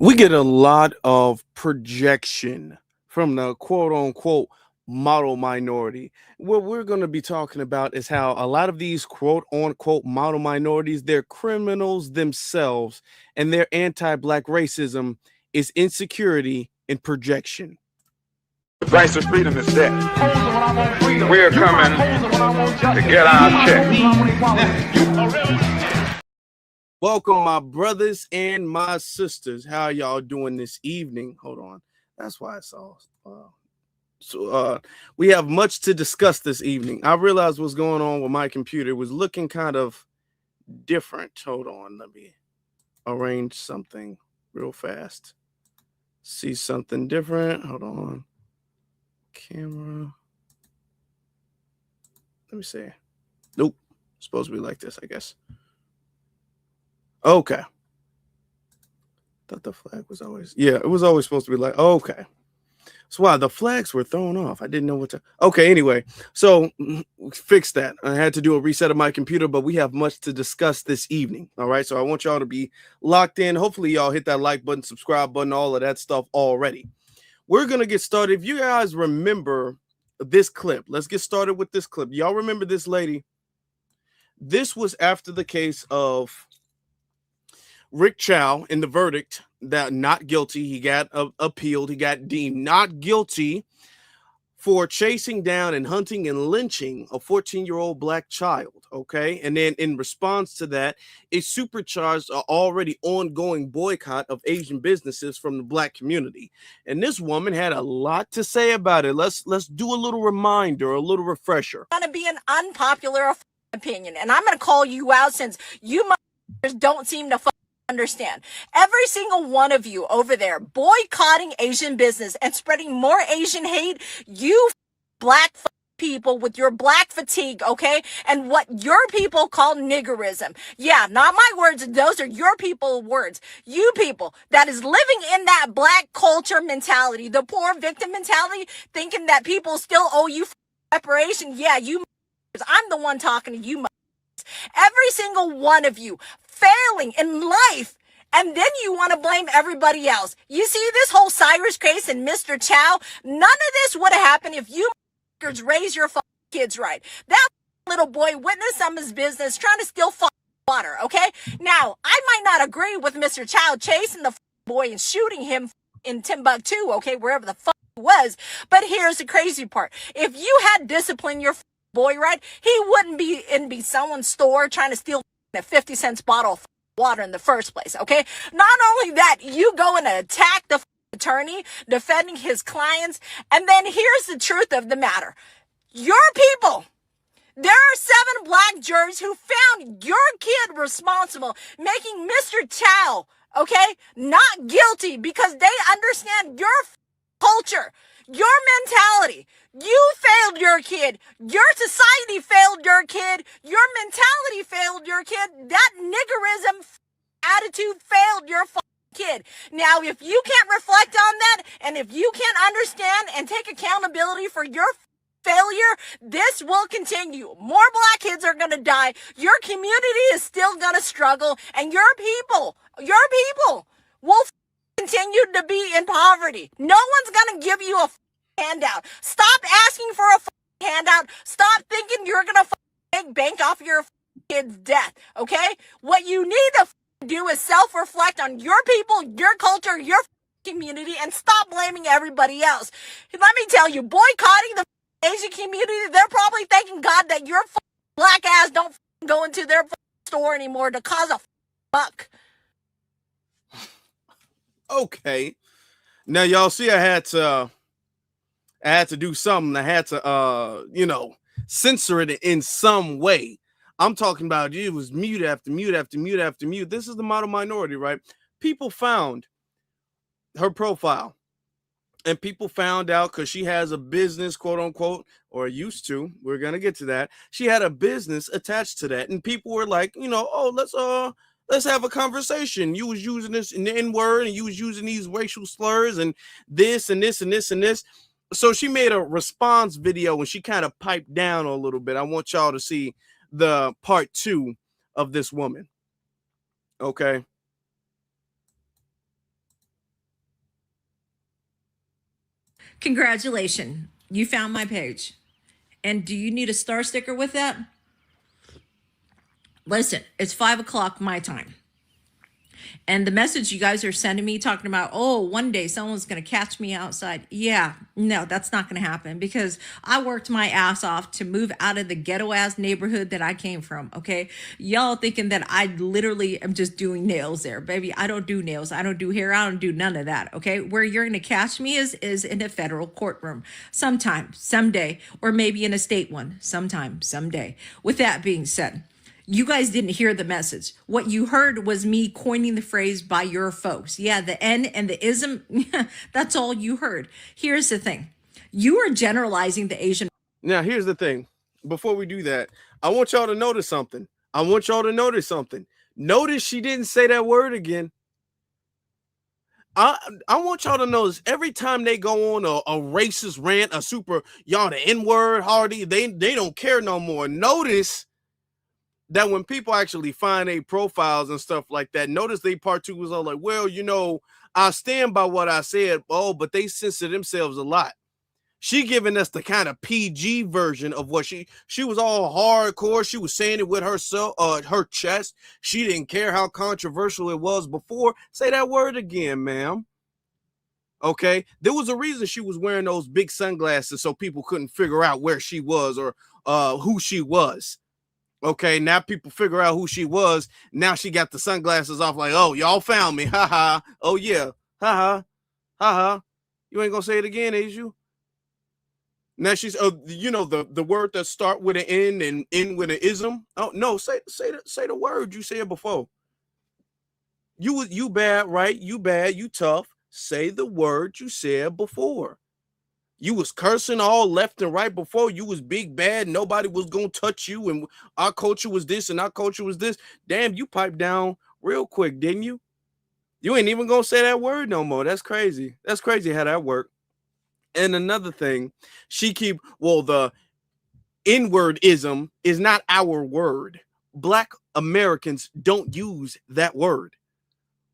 We get a lot of projection from the quote unquote model minority. What we're going to be talking about is how a lot of these quote unquote model minorities, they're criminals themselves, and their anti black racism is insecurity and projection. The price of freedom is death. We're coming to get our check. Welcome, my brothers and my sisters. How y'all doing this evening? Hold on. That's why it's all. We have much to discuss this evening. I realized what's going on with my computer. It was looking kind of different. Hold on. Let me arrange something real fast. See something different. Hold on. Camera. Let me see. Nope. It's supposed to be like this, I guess. Okay. Thought the flag was always, it was always supposed to be like, okay. So wow, the flags were thrown off. I didn't know what to, okay, anyway. So fix that. I had to do a reset of my computer, but we have much to discuss this evening. All right. So I want y'all to be locked in. Hopefully y'all hit that like button, subscribe button, all of that stuff already. We're going to get started. If you guys remember this clip, let's get started with this clip. Y'all remember this lady? This was after the case of Rick Chow in the verdict that not guilty. He got appealed. He got deemed not guilty for chasing down and hunting and lynching a 14-year-old black child. Okay. And then in response to that, it supercharged an already ongoing boycott of Asian businesses from the black community. And this woman had a lot to say about it. Let's do a little reminder, a little refresher. Going to be an unpopular opinion, and I'm going to call you out since you don't seem to understand. Every single one of you over there boycotting Asian business and spreading more Asian hate, you black people with your black fatigue, okay? And what your people call niggerism. Yeah, not my words. Those are your people words. You people that is living in that black culture mentality, the poor victim mentality, thinking that people still owe you reparation. Yeah, you. I'm the one talking to you. Every single one of you failing in life, and then you want to blame everybody else. You see this whole Cyrus case and Mr. Chow? None of this would have happened if you raise your kids right. That little boy witnessed some of his business trying to steal water, okay? Now, I might not agree with Mr. Chow chasing the boy and shooting him in Timbuktu, okay, wherever the he was, but here's the crazy part. If you had disciplined your boy right, he wouldn't be in someone's store trying to steal a 50-cent bottle of water in the first place, okay? Not only that, you go and attack the attorney defending his clients, and then here's the truth of the matter. Your people, there are 7 black jurors who found your kid responsible, making Mr. Chow, okay, not guilty because they understand your culture, your mentality. You failed your kid. Your society failed your kid. Your mentality failed your kid. That niggerism attitude failed your kid. Now, if you can't reflect on that, and if you can't understand and take accountability for your failure, this will continue. More black kids are going to die. Your community is still going to struggle, and your people will continue to be in poverty. No one's going to give you a handout. Stop asking for a handout. Stop thinking you're going to make bank off your kid's death, okay? What you need to do is self-reflect on your people, your culture, your community, and stop blaming everybody else. Let me tell you, boycotting the Asian community, they're probably thanking God that your black ass don't go into their store anymore to cause a buck. Okay. Now y'all see I had to do something. I had to censor it in some way. I'm talking about it was mute after mute after mute after mute. This is the model minority, right? People found her profile, and people found out because she has a business, quote unquote, or used to. We're gonna get to that. She had a business attached to that, and people were like, let's have a conversation. You was using this in the N-word, and you was using these racial slurs, and this and this and this and this. So she made a response video, and she kind of piped down a little bit. I want y'all to see the part 2 of this woman. Okay. Congratulations. You found my page. And do you need a star sticker with that? Listen, it's 5 o'clock my time. And the message you guys are sending me talking about, oh, one day someone's going to catch me outside. Yeah, no, that's not going to happen because I worked my ass off to move out of the ghetto ass neighborhood that I came from. Okay. Y'all thinking that I literally am just doing nails there, baby. I don't do nails. I don't do hair. I don't do none of that. Okay. Where you're going to catch me is in a federal courtroom sometime, someday, or maybe in a state one sometime, someday. With that being said, you guys didn't hear the message. What you heard was me coining the phrase by your folks. Yeah, the N and the ism, that's all you heard. Here's the thing. You are generalizing the Asian. Now, here's the thing. Before we do that, I want y'all to notice something. Notice she didn't say that word again. I want y'all to notice every time they go on a racist rant, a super, y'all the N-word, Hardy, they don't care no more. Notice that when people actually find a profiles and stuff like that, notice they part two was all like, well, you know, I stand by what I said. Oh, but they censor themselves a lot. She giving us the kind of PG version of what she was all hardcore. She was saying it with herself, her chest. She didn't care how controversial it was before. Say that word again, ma'am. Okay, there was a reason she was wearing those big sunglasses so people couldn't figure out where she was or who she was. Okay, now people figure out who she was. Now she got the sunglasses off like, oh, y'all found me. Ha ha. Oh, yeah. Ha ha. Ha ha. You ain't gonna say it again, is you? Now she's, you know, the word that start with an N and end with an ism. Oh, no, say the word you said before. You bad, right? You bad, you tough. Say the word you said before. You was cursing all left and right before. You was big bad. Nobody was going to touch you. And our culture was this and our culture was this. Damn, you piped down real quick, didn't you? You ain't even going to say that word no more. That's crazy. That's crazy how that worked. And another thing, the N-word-ism is not our word. Black Americans don't use that word.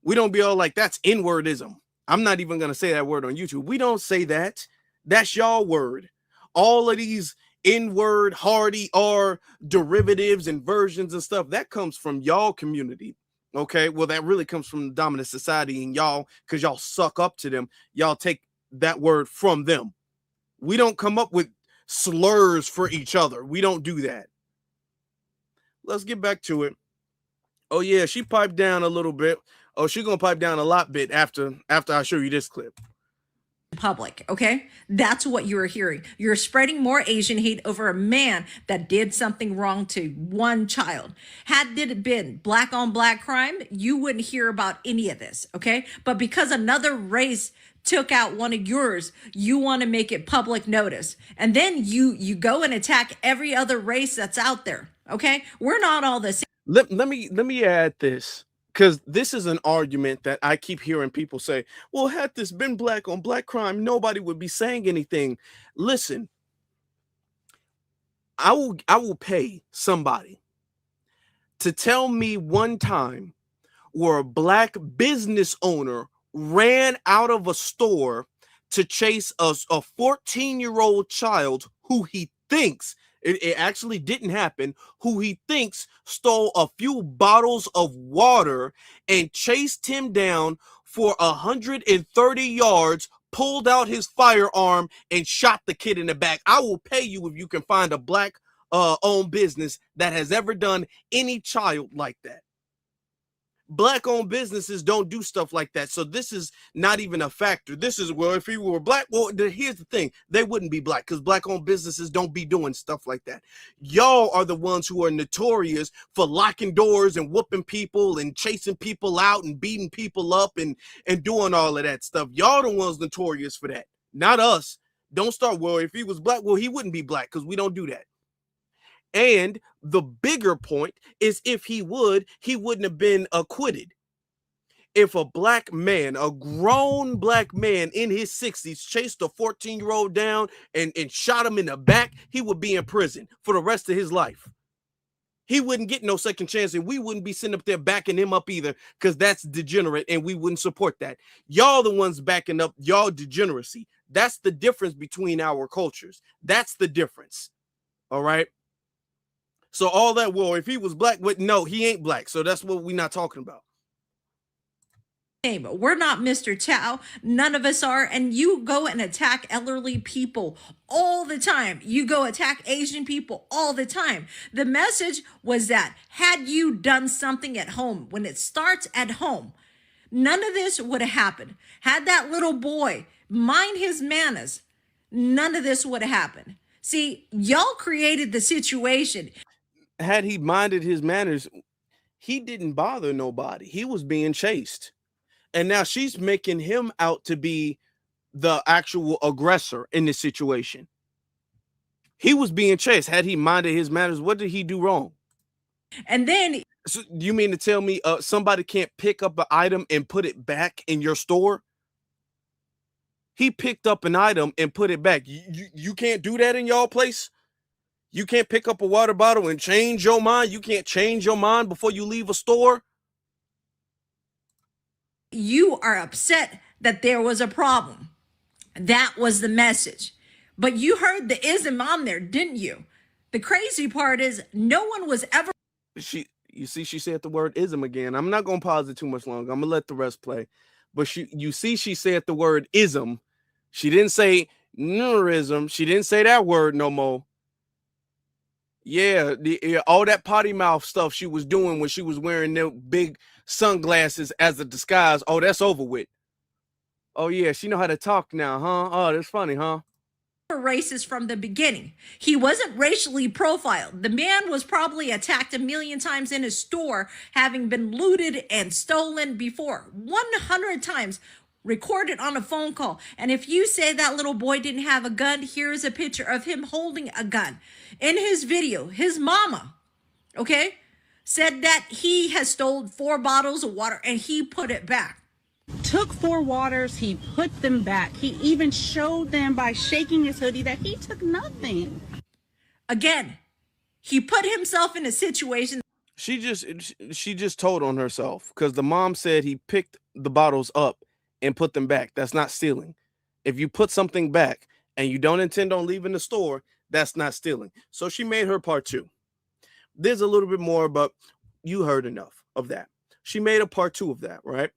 We don't be all like, that's N-word-ism. I'm not even going to say that word on YouTube. We don't say that. That's y'all word. All of these N-word, Hardy, R derivatives and versions and stuff, that comes from y'all community. Okay, well, that really comes from the dominant society and y'all, because y'all suck up to them. Y'all take that word from them. We don't come up with slurs for each other. We don't do that. Let's get back to it. Oh, yeah, she piped down a little bit. Oh, she's going to pipe down a lot bit after I show you this clip. Public, okay? That's what you're hearing. You're spreading more Asian hate over a man that did something wrong to one child. Had it been black on black crime, you wouldn't hear about any of this, okay? But because another race took out one of yours, you want to make it public notice. And then you go and attack every other race that's out there, okay? We're not all the same. Let me add this. Because this is an argument that I keep hearing people say, well, had this been black on black crime, nobody would be saying anything. Listen, I will pay somebody to tell me one time where a black business owner ran out of a store to chase a 14-year-old child who he thinks, it actually didn't happen, who he thinks stole a few bottles of water and chased him down for 130 yards, pulled out his firearm and shot the kid in the back. I will pay you if you can find a black owned business that has ever done any child like that. Black owned businesses don't do stuff like that. So this is not even a factor. This is, well, if he were black, well, here's the thing. They wouldn't be black because black owned businesses don't be doing stuff like that. Y'all are the ones who are notorious for locking doors and whooping people and chasing people out and beating people up and doing all of that stuff. Y'all the ones notorious for that, not us. Don't start, well, if he was black, well, he wouldn't be black because we don't do that. And the bigger point is if he wouldn't have been acquitted. If a black man, a grown black man in his 60s chased a 14-year-old down and shot him in the back, he would be in prison for the rest of his life. He wouldn't get no second chance, and we wouldn't be sitting up there backing him up either because that's degenerate and we wouldn't support that. Y'all the ones backing up y'all degeneracy. That's the difference between our cultures. That's the difference. All right. So all that, well, if he was black, but no, he ain't black. So that's what we're not talking about. We're not Mr. Chow. None of us are. And you go and attack elderly people all the time. You go attack Asian people all the time. The message was that had you done something at home, when it starts at home, none of this would have happened. Had that little boy mind his manners, none of this would have happened. See, y'all created the situation. Had he minded his manners, he didn't bother nobody. He was being chased. And now she's making him out to be the actual aggressor in this situation. He was being chased. Had he minded his manners, what did he do wrong? And then, so you mean to tell me somebody can't pick up an item and put it back in your store? He picked up an item and put it back. You can't do that in y'all place? You can't pick up a water bottle and change your mind? You can't change your mind before you leave a store? you are upset that there was a problem. That was the message. But you heard the ism on there, didn't you? The crazy part is no one was ever. You see, she said the word ism again. I'm not going to pause it too much longer. I'm going to let the rest play. But you see, she said the word ism. She didn't say neurism. She didn't say that word no more. Yeah, all that potty mouth stuff she was doing when she was wearing the big sunglasses as a disguise. Oh, that's over with. Oh, yeah, she know how to talk now, huh? Oh, that's funny, huh? Racist from the beginning. He wasn't racially profiled. The man was probably attacked a million times in his store, having been looted and stolen before 100 times, recorded on a phone call. And if you say that little boy didn't have a gun, here's a picture of him holding a gun. In his video, his mama, okay, said that he has stolen 4 bottles of water and he put it back. Took 4 waters, he put them back. He even showed them by shaking his hoodie that he took nothing. Again, he put himself in a situation. She just told on herself because the mom said he picked the bottles up and put them back. That's not stealing. If you put something back and you don't intend on leaving the store, that's not stealing. So she made her part too. There's a little bit more, but you heard enough of that. She made a part 2 of that, right?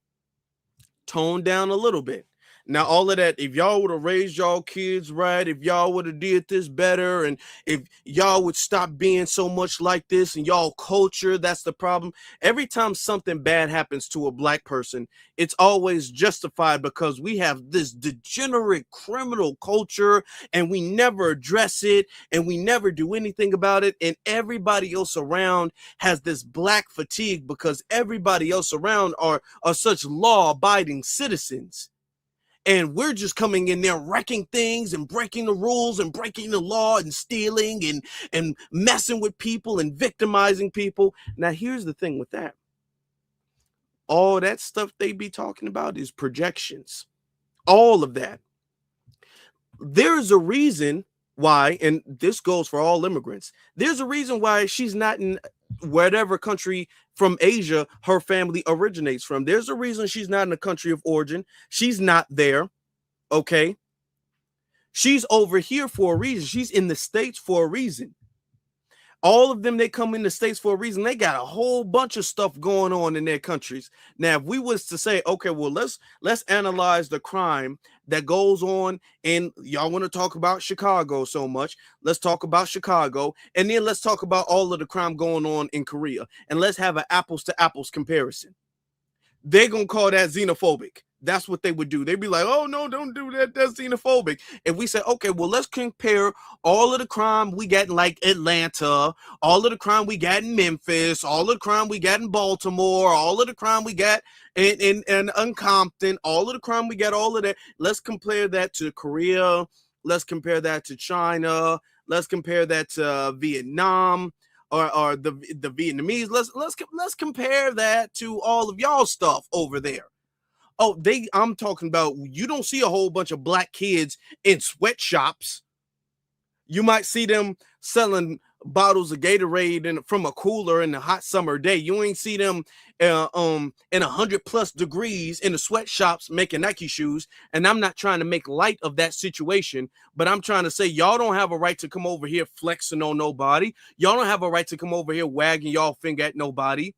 Tone down a little bit. Now, all of that, if y'all would have raised y'all kids right, if y'all would have did this better, and if y'all would stop being so much like this and y'all culture, that's the problem. Every time something bad happens to a black person, it's always justified because we have this degenerate criminal culture and we never address it and we never do anything about it. And everybody else around has this black fatigue because everybody else around are such law-abiding citizens. And we're just coming in there wrecking things and breaking the rules and breaking the law and stealing and messing with people and victimizing people. Now, here's the thing with that. All that stuff they be talking about is projections. All of that. There's a reason why, and this goes for all immigrants, there's a reason why she's not in whatever country from Asia her family originates from. There's a reason she's not in the country of origin. She's not there, okay? She's over here for a reason. She's in the States for a reason. All of them, they come in the States for a reason. They got a whole bunch of stuff going on in their countries. Now, if we was to say, okay, well, let's analyze the crime that goes on, and y'all want to talk about Chicago so much, let's talk about Chicago, and then let's talk about all of the crime going on in Korea, and let's have an apples to apples comparison. They're going to call that xenophobic. That's what they would do. They'd be like, oh, no, don't do that. That's xenophobic. And we say, okay, well, let's compare all of the crime we got in like Atlanta, all of the crime we got in Memphis, all of the crime we got in Baltimore, all of the crime we got in Compton, all of the crime we got, all of that. Let's compare that to Korea. Let's compare that to China. Let's compare that to Vietnam or the Vietnamese. Let's compare that to all of y'all stuff over there. Oh, I'm talking about, you don't see a whole bunch of black kids in sweatshops. You might see them selling bottles of Gatorade from a cooler in a hot summer day. You ain't see them in 100+ degrees in the sweatshops making Nike shoes. And I'm not trying to make light of that situation, but I'm trying to say y'all don't have a right to come over here flexing on nobody. Y'all don't have a right to come over here wagging y'all finger at nobody.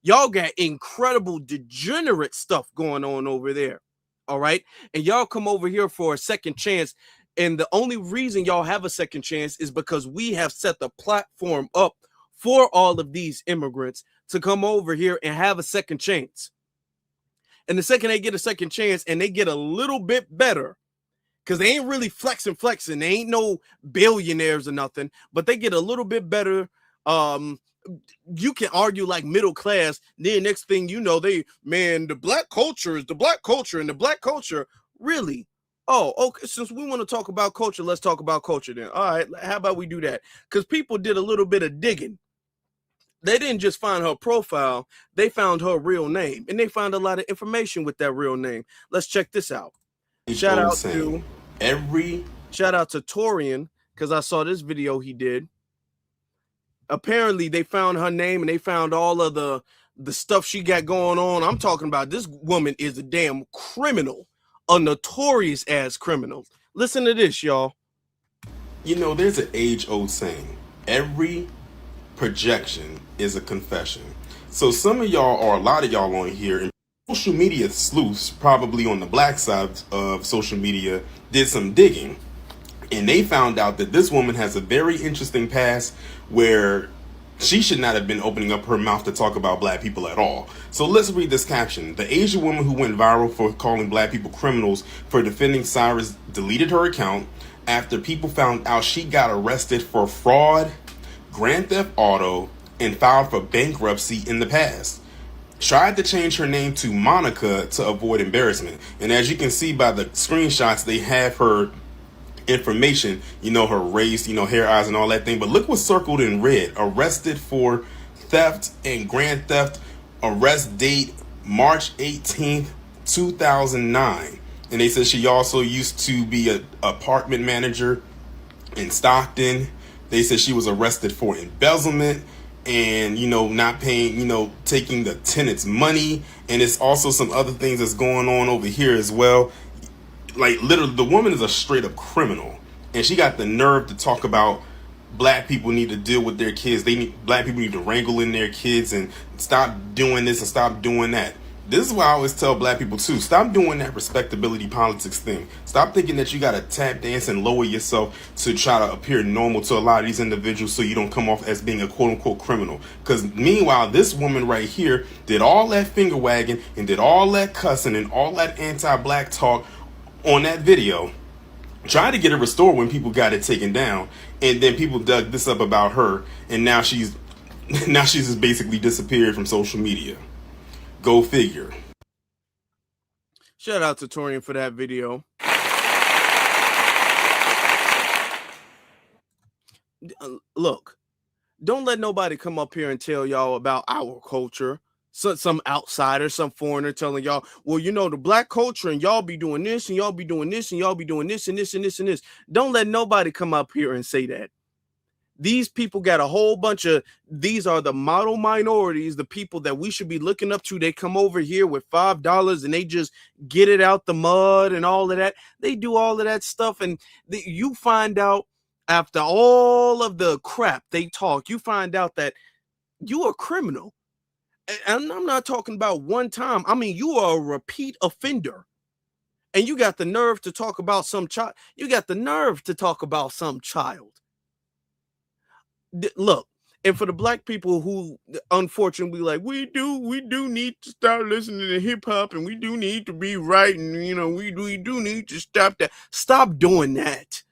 Y'all got incredible degenerate stuff going on over there. All right. And y'all come over here for a second chance. And the only reason y'all have a second chance is because we have set the platform up for all of these immigrants to come over here and have a second chance. And the second they get a second chance and they get a little bit better, because they ain't really flexing. They ain't no billionaires or nothing, but they get a little bit better. You can argue like middle class. Then next thing you know, the black culture is the black culture, and the black culture really. Oh, okay. Since we want to talk about culture, let's talk about culture then. All right, how about we do that? Because people did a little bit of digging. They didn't just find her profile; they found her real name, and they found a lot of information with that real name. Let's check this out. Shout out to Torian, because I saw this video he did. Apparently they found her name and they found all of the stuff she got going on. I'm talking about this woman is a damn criminal, a notorious ass criminal. Listen to this, y'all. You know, there's an age-old saying, every projection is a confession. So some of y'all, or a lot of y'all on here, and social media sleuths, probably on the black side of social media, did some digging. And they found out that this woman has a very interesting past where she should not have been opening up her mouth to talk about black people at all. So let's read this caption. The Asian woman who went viral for calling black people criminals for defending Cyrus deleted her account after people found out she got arrested for fraud, grand theft auto, and filed for bankruptcy in the past. Tried to change her name to Monica to avoid embarrassment. And as you can see by the screenshots, they have her information, you know, her race, you know, hair, eyes, and all that thing. But look what's circled in red. Arrested for theft and grand theft. Arrest date March 18th, 2009. And they said she also used to be an apartment manager in Stockton. They said she was arrested for embezzlement and, you know, not paying, you know, taking the tenant's money. And it's also some other things that's going on over here as well. Like, literally, the woman is a straight up criminal, and she got the nerve to talk about black people need to deal with their kids. Black people need to wrangle in their kids and stop doing this and stop doing that. This is why I always tell black people too, stop doing that respectability politics thing. Stop thinking that you got to tap dance and lower yourself to try to appear normal to a lot of these individuals so you don't come off as being a quote unquote criminal. Because meanwhile, this woman right here did all that finger wagging and did all that cussing and all that anti-black talk on that video, tried to get it restored when people got it taken down, and then people dug this up about her, and now she's just basically disappeared from social media. Go figure. Shout out to Torian for that video. Look, don't let nobody come up here and tell y'all about our culture. Some outsider, some foreigner telling y'all, well, you know, the black culture and y'all be doing this and y'all be doing this and y'all be doing this and this and this and this. Don't let nobody come up here and say that. These people got a whole bunch of, these are the model minorities, the people that we should be looking up to. They come over here with $5 and they just get it out the mud and all of that. They do all of that stuff. And you find out after all of the crap they talk, you find out that you're a criminal. And I'm not talking about one time. I mean, you are a repeat offender. And you got the nerve to talk about some child. You got the nerve to talk about some child. Look, and for the black people who unfortunately like, we do need to start listening to hip hop, and we do need to be right, and you know, we do need to stop that. Stop doing that.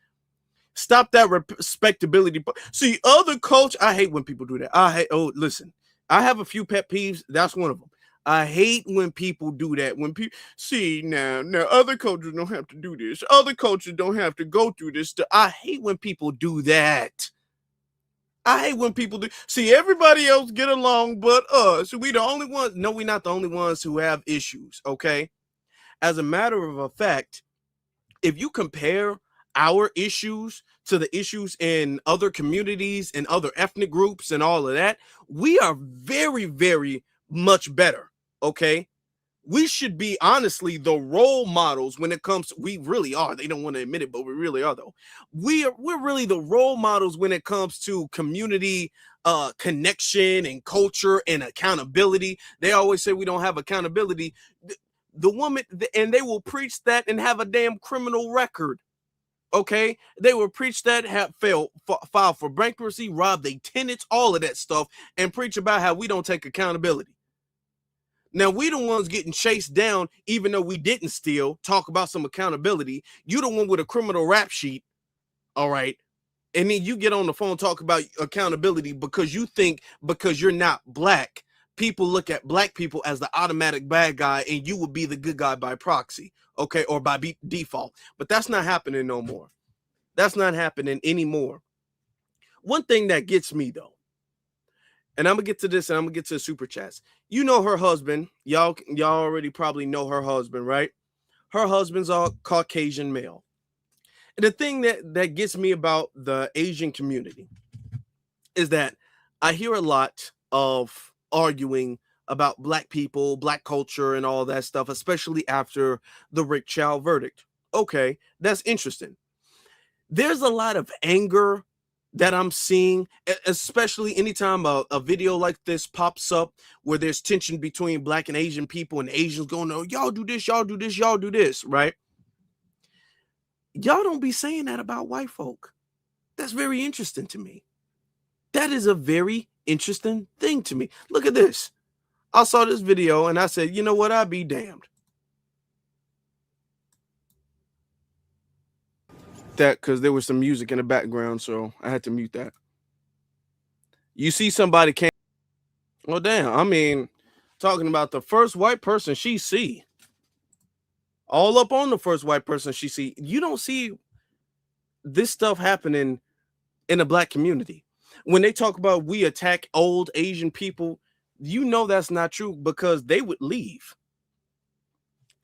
Stop that respectability. See, other culture, I hate when people do that. Listen. I have a few pet peeves. That's one of them. I hate when people do that. When people see now other cultures don't have to do this. Other cultures don't have to go through this stuff. I hate when people do that. I hate when people do. See, everybody else get along but us. We the only ones. No, we're not the only ones who have issues. Okay. As a matter of fact, if you compare our issues to the issues in other communities and other ethnic groups and all of that, we are very, very much better. Okay. We should be honestly the role models when it comes to, we really are. They don't want to admit it, but we really are though. We're really the role models when it comes to community connection and culture and accountability. They always say we don't have accountability. The woman, and they will preach that and have a damn criminal record. Okay, they will preach that, have filed for bankruptcy, rob their tenants, all of that stuff, and preach about how we don't take accountability. Now, we the ones getting chased down, even though we didn't steal. Talk about some accountability. You the one with a criminal rap sheet, all right? And then you get on the phone, talk about accountability because you think because you're not black, people look at black people as the automatic bad guy and you would be the good guy by proxy, okay, or by default. But that's not happening no more. That's not happening anymore. One thing that gets me, though, and I'm going to get to this and I'm going to get to the super chats. You know her husband. Y'all already probably know her husband, right? Her husband's a Caucasian male. And the thing that gets me about the Asian community is that I hear a lot of arguing about black people, black culture, and all that stuff, especially after the Rick Chow verdict. Okay, that's interesting. There's a lot of anger that I'm seeing, especially anytime a video like this pops up where there's tension between black and Asian people and Asians going, oh, y'all do this, y'all do this, y'all do this, right? Y'all don't be saying that about white folk. That's very interesting to me. That is a very interesting thing to me. Look at this. I saw this video and I said, you know what? I'd be damned. That because there was some music in the background, so I had to mute that. You see somebody came. Well, damn. I mean, talking about the first white person she see. All up on the first white person she see. You don't see this stuff happening in the black community. When they talk about we attack old Asian people, you know that's not true because they would leave.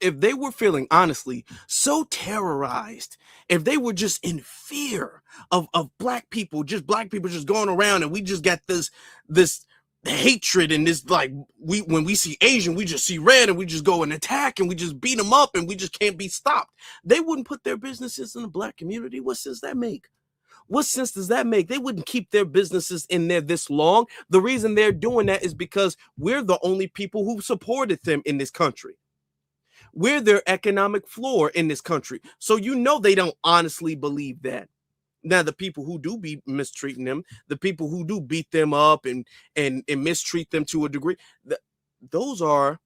If they were feeling, honestly, so terrorized, if they were just in fear of black people just going around and we just got this hatred and this, like, when we see Asian, we just see red and we just go and attack and we just beat them up and we just can't be stopped. They wouldn't put their businesses in the black community. What sense that make? What sense does that make? They wouldn't keep their businesses in there this long. The reason they're doing that is because we're the only people who supported them in this country. We're their economic floor in this country. So you know they don't honestly believe that. Now, the people who do be mistreating them, the people who do beat them up and mistreat them to a degree, those are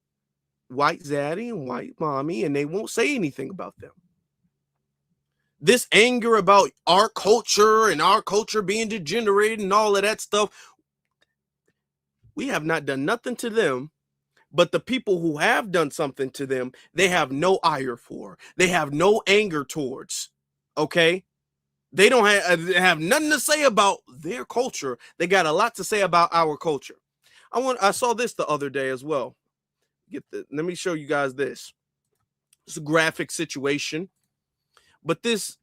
white zaddy and white mommy, and they won't say anything about them. This anger about our culture and our culture being degenerate and all of that stuff, we have not done nothing to them. But the people who have done something to them, they have no ire for. They have no anger towards. Okay? They don't have nothing to say about their culture. They got a lot to say about our culture. I saw this the other day as well. Let me show you guys this. It's a graphic situation. But this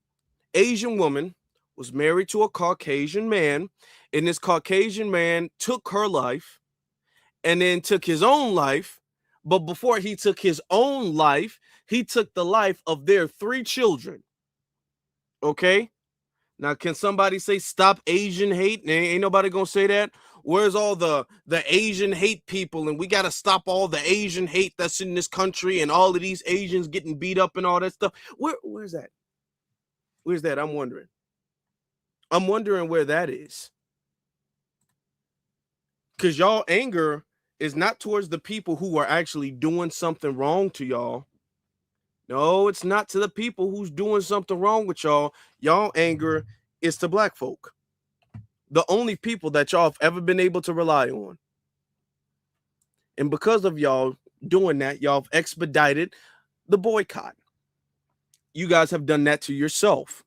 Asian woman was married to a Caucasian man, and this Caucasian man took her life and then took his own life. But before he took his own life, he took the life of their 3 children. Okay? Now, can somebody say stop Asian hate? Ain't nobody gonna say that. Where's all the Asian hate people? And we got to stop all the Asian hate that's in this country and all of these Asians getting beat up and all that stuff. Where's that? Where's that? I'm wondering. I'm wondering where that is. Because y'all anger is not towards the people who are actually doing something wrong to y'all. No, it's not to the people who's doing something wrong with y'all. Y'all anger is to black folk. The only people that y'all have ever been able to rely on. And because of y'all doing that, y'all have expedited the boycott. You guys have done that to yourself.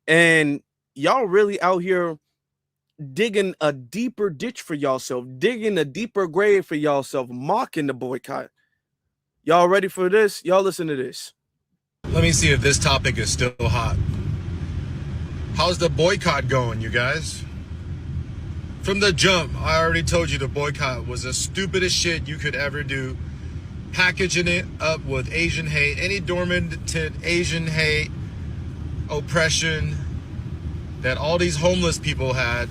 And y'all really out here digging a deeper ditch for y'allself, digging a deeper grave for y'allself, mocking the boycott. Y'all ready for this? Y'all listen to this. Let me see if this topic is still hot. How's the boycott going, you guys? From the jump, I already told you the boycott was the stupidest shit you could ever do. Packaging it up with Asian hate, any dormant Asian hate, oppression that all these homeless people had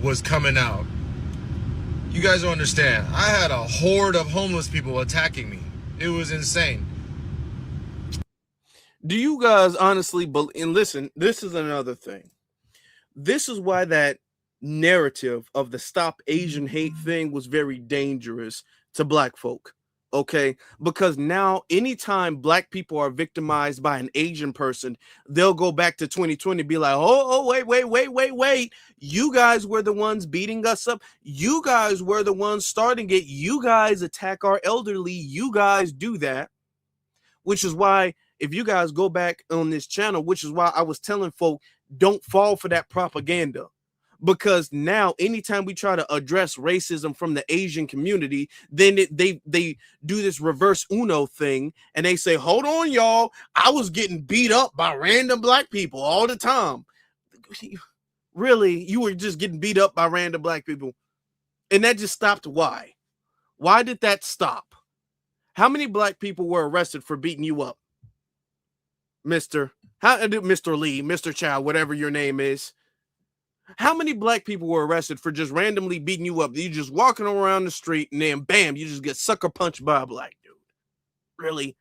was coming out. You guys don't understand. I had a horde of homeless people attacking me. It was insane. Do you guys honestly believe? And listen, this is another thing. This is why that narrative of the Stop Asian Hate thing was very dangerous to black folk. Okay, because now anytime black people are victimized by an Asian person, they'll go back to 2020 and be like, wait. You guys were the ones beating us up. You guys were the ones starting it. You guys attack our elderly. You guys do that. Which is why, if you guys go back on this channel, which is why I was telling folk, don't fall for that propaganda. Because now anytime we try to address racism from the Asian community, then they do this reverse Uno thing and they say, hold on, y'all, I was getting beat up by random black people all the time. Really? You were just getting beat up by random black people? And that just stopped. Why? Why did that stop? How many black people were arrested for beating you up? Mr. Lee, Mr. Chow, whatever your name is. How many black people were arrested for just randomly beating you up? You just walking around the street and then bam, you just get sucker punched by a black dude. Really?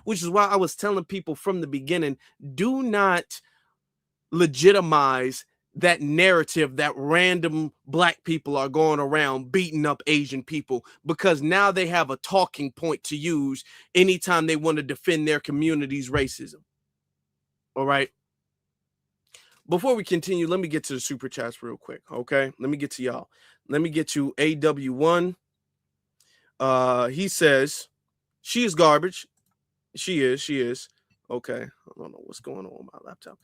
Which is why I was telling people from the beginning, do not legitimize that narrative that random black people are going around beating up Asian people, because now they have a talking point to use anytime they want to defend their community's racism. All right. Before we continue, let me get to the super chats real quick, okay? Let me get to y'all. Let me get to AW1. He says, she is garbage. She is. Okay, I don't know what's going on with my laptop.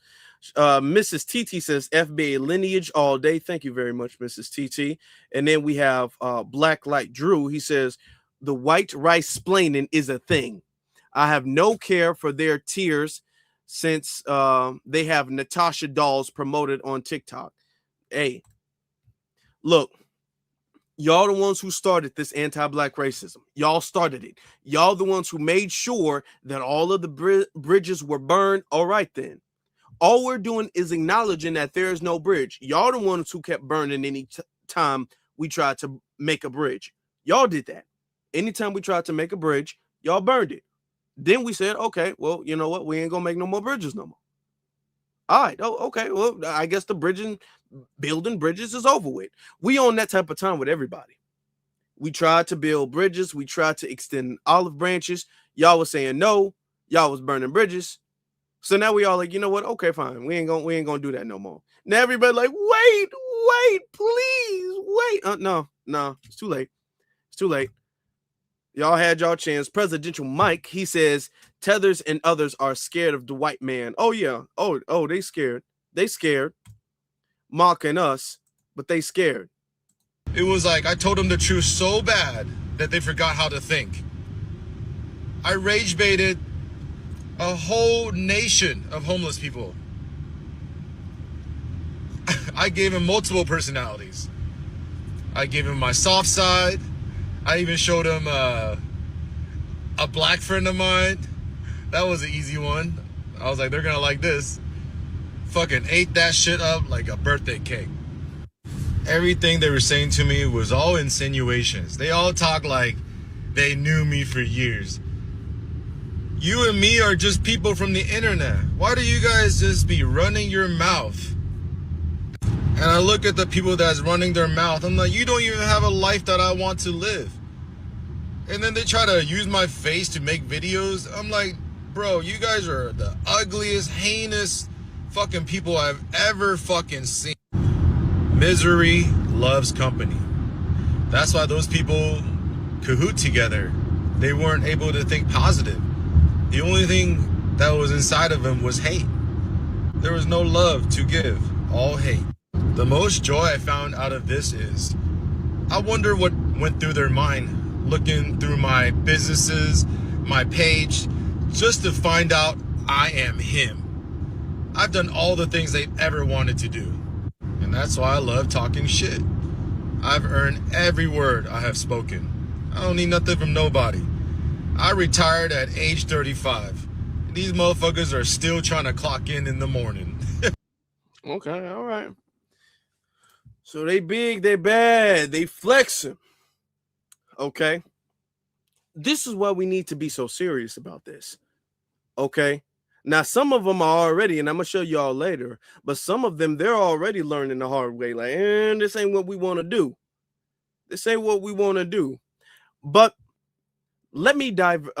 Mrs. TT says, FBA lineage all day. Thank you very much, Mrs. TT. And then we have Blacklight Drew. He says, the white rice splaining is a thing. I have no care for their tears since they have Natasha dolls promoted on TikTok. Hey, look, y'all the ones who started this anti-black racism. Y'all started it. Y'all the ones who made sure that all of the bridges were burned. All right, then. All we're doing is acknowledging that there is no bridge. Y'all the ones who kept burning any time we tried to make a bridge. Y'all did that. Anytime we tried to make a bridge, y'all burned it. Then we said, okay, well, you know what? We ain't gonna make no more bridges no more. All right. Oh, okay. Well, I guess the building bridges is over with. We on that type of time with everybody. We tried to build bridges. We tried to extend olive branches. Y'all was saying no. Y'all was burning bridges. So now we all like, you know what? Okay, fine. We ain't gonna do that no more. Now everybody like, wait, please, wait. No, it's too late. It's too late. Y'all had y'all chance. Presidential Mike, he says, Tethers and others are scared of the white man. Oh, yeah. Oh, they scared. They scared. Mocking us, but they scared. It was like I told them the truth so bad that they forgot how to think. I rage baited a whole nation of homeless people. I gave him multiple personalities. I gave him my soft side. I even showed him a black friend of mine. That was an easy one. I was like, they're gonna like this. Fucking ate that shit up like a birthday cake. Everything they were saying to me was all insinuations. They all talk like they knew me for years. You and me are just people from the internet. Why do you guys just be running your mouth? And I look at the people that's running their mouth. I'm like, you don't even have a life that I want to live. And then they try to use my face to make videos. I'm like, bro, you guys are the ugliest, heinous fucking people I've ever fucking seen. Misery loves company. That's why those people cahoot together. They weren't able to think positive. The only thing that was inside of them was hate. There was no love to give, all hate. The most joy I found out of this is, I wonder what went through their mind looking through my businesses, my page, just to find out I am him. I've done all the things they've ever wanted to do. And that's why I love talking shit. I've earned every word I have spoken. I don't need nothing from nobody. I retired at age 35. These motherfuckers are still trying to clock in the morning. Okay, all right. So they big, they bad, they flexing. Okay. This is why we need to be so serious about this. Okay. Now, some of them are already, and I'm gonna show y'all later, but some of them they're already learning the hard way. Like, this ain't what we want to do. This ain't what we want to do. But let me digest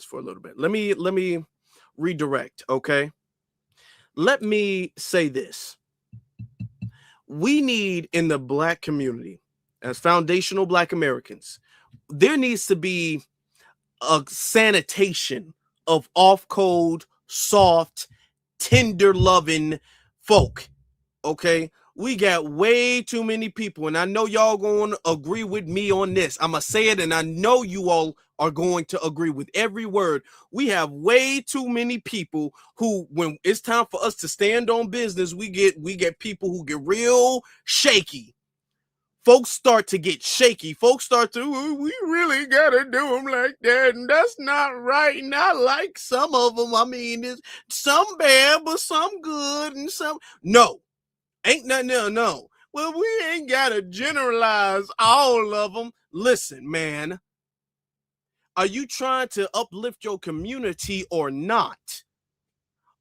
for a little bit. Let me redirect. Okay. Let me say this. We need in the Black community, as foundational Black Americans, there needs to be a sanitation of off-code, soft, tender loving folk. Okay. We got way too many people, and I know y'all going to agree with me on this. I'm going to say it, and I know you all are going to agree with every word. We have way too many people who, when it's time for us to stand on business, we get people who get real shaky. Folks start to get shaky. Folks start to, we really got to do them like that, and that's not right. And I like some of them. I mean, it's some bad, but some good, and some, no. Ain't nothing else, no. Well, we ain't got to generalize all of them. Listen, man. Are you trying to uplift your community or not?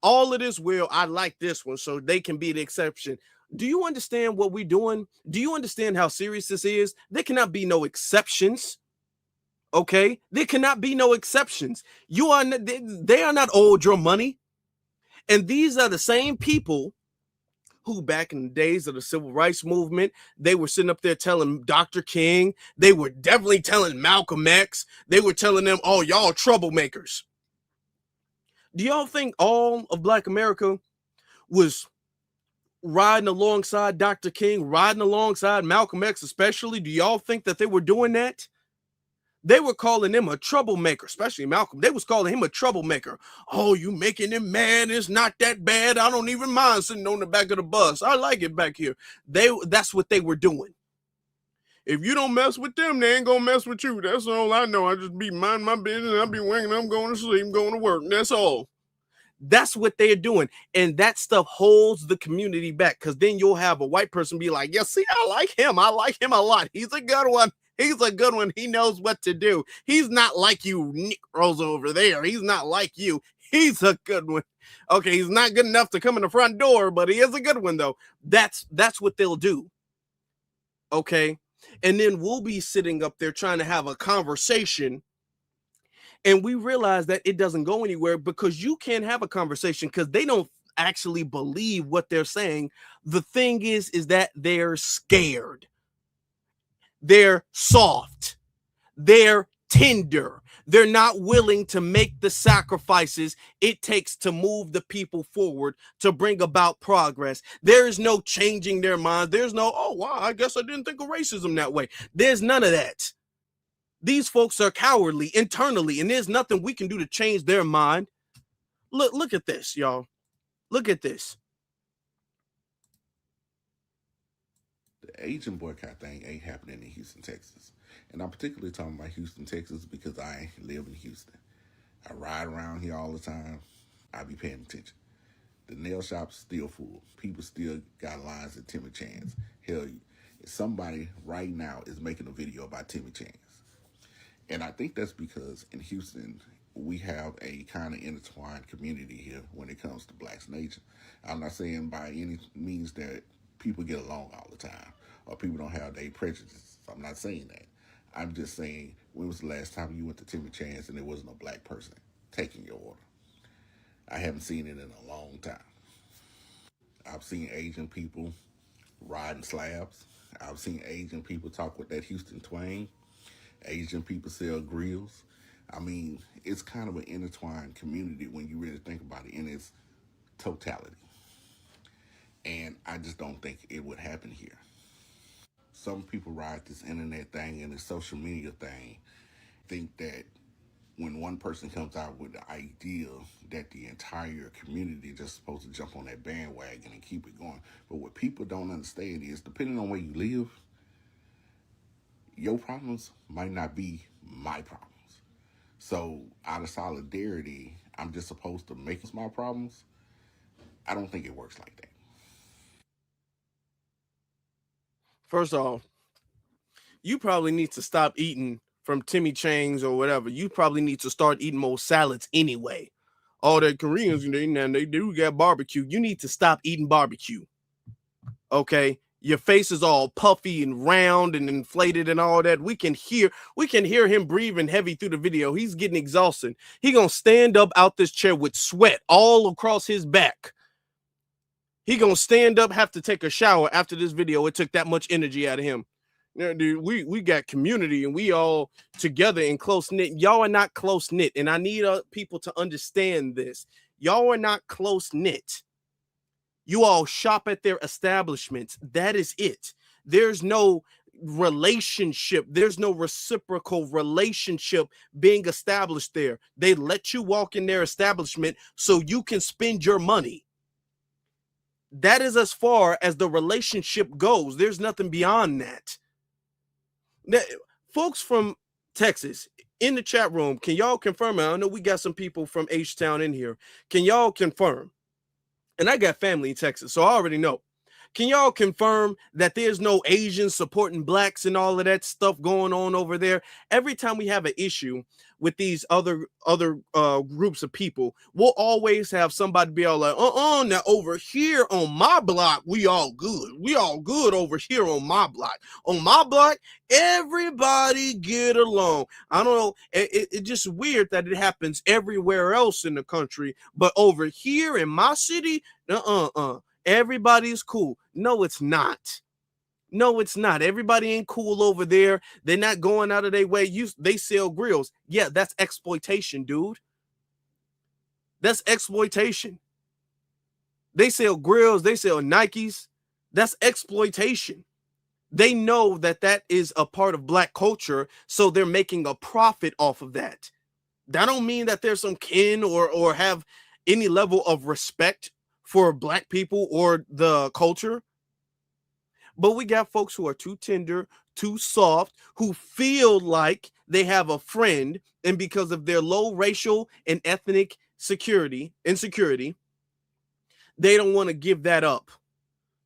All of this, well, I like this one, so they can be the exception. Do you understand what we're doing? Do you understand how serious this is? There cannot be no exceptions. Okay? There cannot be no exceptions. They are not owed your money. And these are the same people who back in the days of the civil rights movement, they were sitting up there telling Dr. King, they were definitely telling Malcolm X, they were telling them, oh, y'all troublemakers. Do y'all think all of Black America was riding alongside Dr. King, riding alongside Malcolm X especially? Do y'all think that they were doing that? They were calling him a troublemaker, especially Malcolm. They was calling him a troublemaker. Oh, you making him mad? It's not that bad. I don't even mind sitting on the back of the bus. I like it back here. That's what they were doing. If you don't mess with them, they ain't gonna mess with you. That's all I know. I just be minding my business. I be waking up, going to sleep, going to work. That's all. That's what they're doing. And that stuff holds the community back, because then you'll have a white person be like, yeah, see, I like him. I like him a lot. He's a good one. He's a good one. He knows what to do. He's not like you Negroes over there. He's not like you. He's a good one. Okay, he's not good enough to come in the front door, but he is a good one, though. That's what they'll do. Okay? And then we'll be sitting up there trying to have a conversation, and we realize that it doesn't go anywhere because you can't have a conversation because they don't actually believe what they're saying. The thing is that they're scared. They're soft. They're tender. They're not willing to make the sacrifices it takes to move the people forward, to bring about progress. There is no changing their minds. There's no, oh, wow, I guess I didn't think of racism that way. There's none of that. These folks are cowardly internally, and there's nothing we can do to change their mind. Look at this, y'all. Look at this. The Asian boycott thing ain't happening in Houston, Texas. And I'm particularly talking about Houston, Texas, because I live in Houston. I ride around here all the time. I be paying attention. The nail shop's still full. People still got lines at Timmy Chan's. Hell, somebody right now is making a video about Timmy Chan's. And I think that's because in Houston, we have a kind of intertwined community here when it comes to Black's nature. I'm not saying by any means that people get along all the time or people don't have their prejudices. I'm not saying that. I'm just saying, when was the last time you went to Timmy Chan's and there wasn't a black person taking your order? I haven't seen it in a long time. I've seen Asian people riding slabs. I've seen Asian people talk with that Houston twang. Asian people sell grills. I mean, it's kind of an intertwined community when you really think about it in its totality. And I just don't think it would happen here. Some people ride this internet thing and this social media thing, think that when one person comes out with the idea that the entire community is just supposed to jump on that bandwagon and keep it going. But what people don't understand is, depending on where you live, your problems might not be my problems. So out of solidarity, I'm just supposed to make my problems. I don't think it works like that. First off, you probably need to stop eating from Timmy Chang's or whatever. You probably need to start eating more salads anyway. All that Koreans, they do got barbecue. You need to stop eating barbecue. Okay? Your face is all puffy and round and inflated and all that. We can hear him breathing heavy through the video. He's getting exhausted. He gonna stand up out this chair with sweat all across his back. He gonna stand up, have to take a shower after this video. It took that much energy out of him. Yeah, dude, we got community and we all together and close knit. Y'all are not close knit, and I need people to understand this. Y'all are not close knit. You all shop at their establishments. That is it. There's no relationship. There's no reciprocal relationship being established there. They let you walk in their establishment so you can spend your money. That is as far as the relationship goes. There's nothing beyond that. Folks from Texas in the chat room, can y'all confirm? I know we got some people from H-Town in here. Can y'all confirm? And I got family in Texas, so I already know. Can y'all confirm that there's no Asians supporting blacks and all of that stuff going on over there? Every time we have an issue with these other groups of people, we'll always have somebody be all like, now over here on my block, we all good. We all good over here on my block. On my block, everybody get along. I don't know. It's just weird that it happens everywhere else in the country, but over here in my city, everybody's cool. No, it's not. No, it's not. Everybody ain't cool over there. They're not going out of their way. They sell grills. Yeah, that's exploitation, dude. That's exploitation. They sell grills. They sell Nikes. That's exploitation. They know that that is a part of black culture, so they're making a profit off of that. That don't mean that there's some kin or have any level of respect for black people or the culture. But we got folks who are too tender, too soft, who feel like they have a friend, and because of their low racial and ethnic insecurity, they don't want to give that up.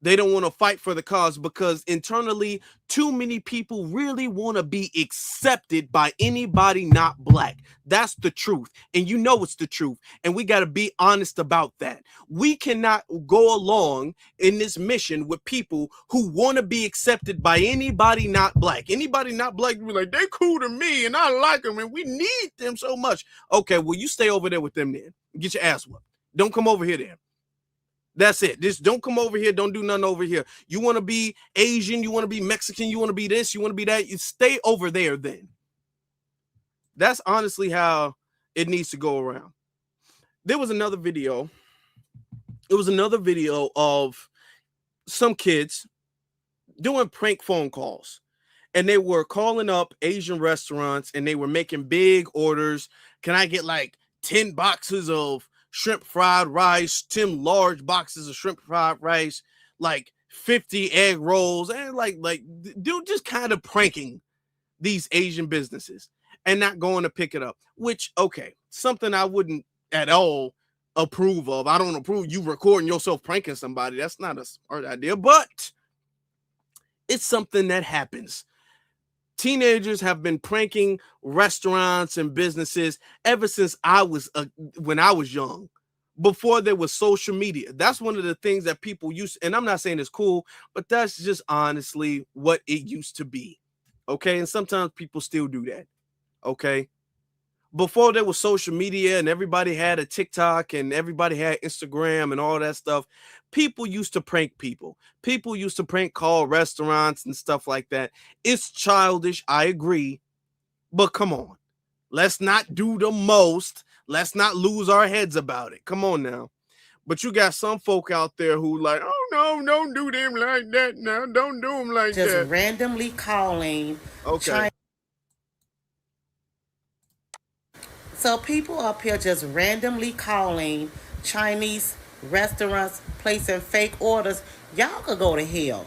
They don't want to fight for the cause because internally, too many people really want to be accepted by anybody not black. That's the truth. And you know it's the truth. And we got to be honest about that. We cannot go along in this mission with people who want to be accepted by anybody not black. Anybody not black, be like, they cool to me and I like them and we need them so much. Okay, well, you stay over there with them then. Get your ass whooped. Don't come over here then. That's it. Just don't come over here. Don't do nothing over here. You want to be Asian. You want to be Mexican. You want to be this. You want to be that. You stay over there then. That's honestly how it needs to go around. There was another video. It was another video of some kids doing prank phone calls. And they were calling up Asian restaurants and they were making big orders. Can I get like 10 boxes of shrimp fried rice, 10 large boxes of shrimp fried rice, like 50 egg rolls, and like dude just kind of pranking these Asian businesses and not going to pick it up, which, okay, something I wouldn't at all approve of. I don't approve you recording yourself pranking somebody. That's not a smart idea, but it's something that happens. Teenagers have been pranking restaurants and businesses ever since when I was young, before there was social media. That's one of the things that people used, and I'm not saying it's cool, but that's just honestly what it used to be. Okay. And sometimes people still do that. Okay. Before there was social media and everybody had a TikTok and everybody had Instagram and all that stuff, people used to prank people. People used to prank call restaurants and stuff like that. It's childish, I agree, but come on. Let's not do the most. Let's not lose our heads about it. Come on now. But you got some folk out there who like, oh no, don't do them like that now. Don't do them like just that. Just randomly calling. Okay. So people up here just randomly calling Chinese restaurants, placing fake orders. Y'all could go to hell.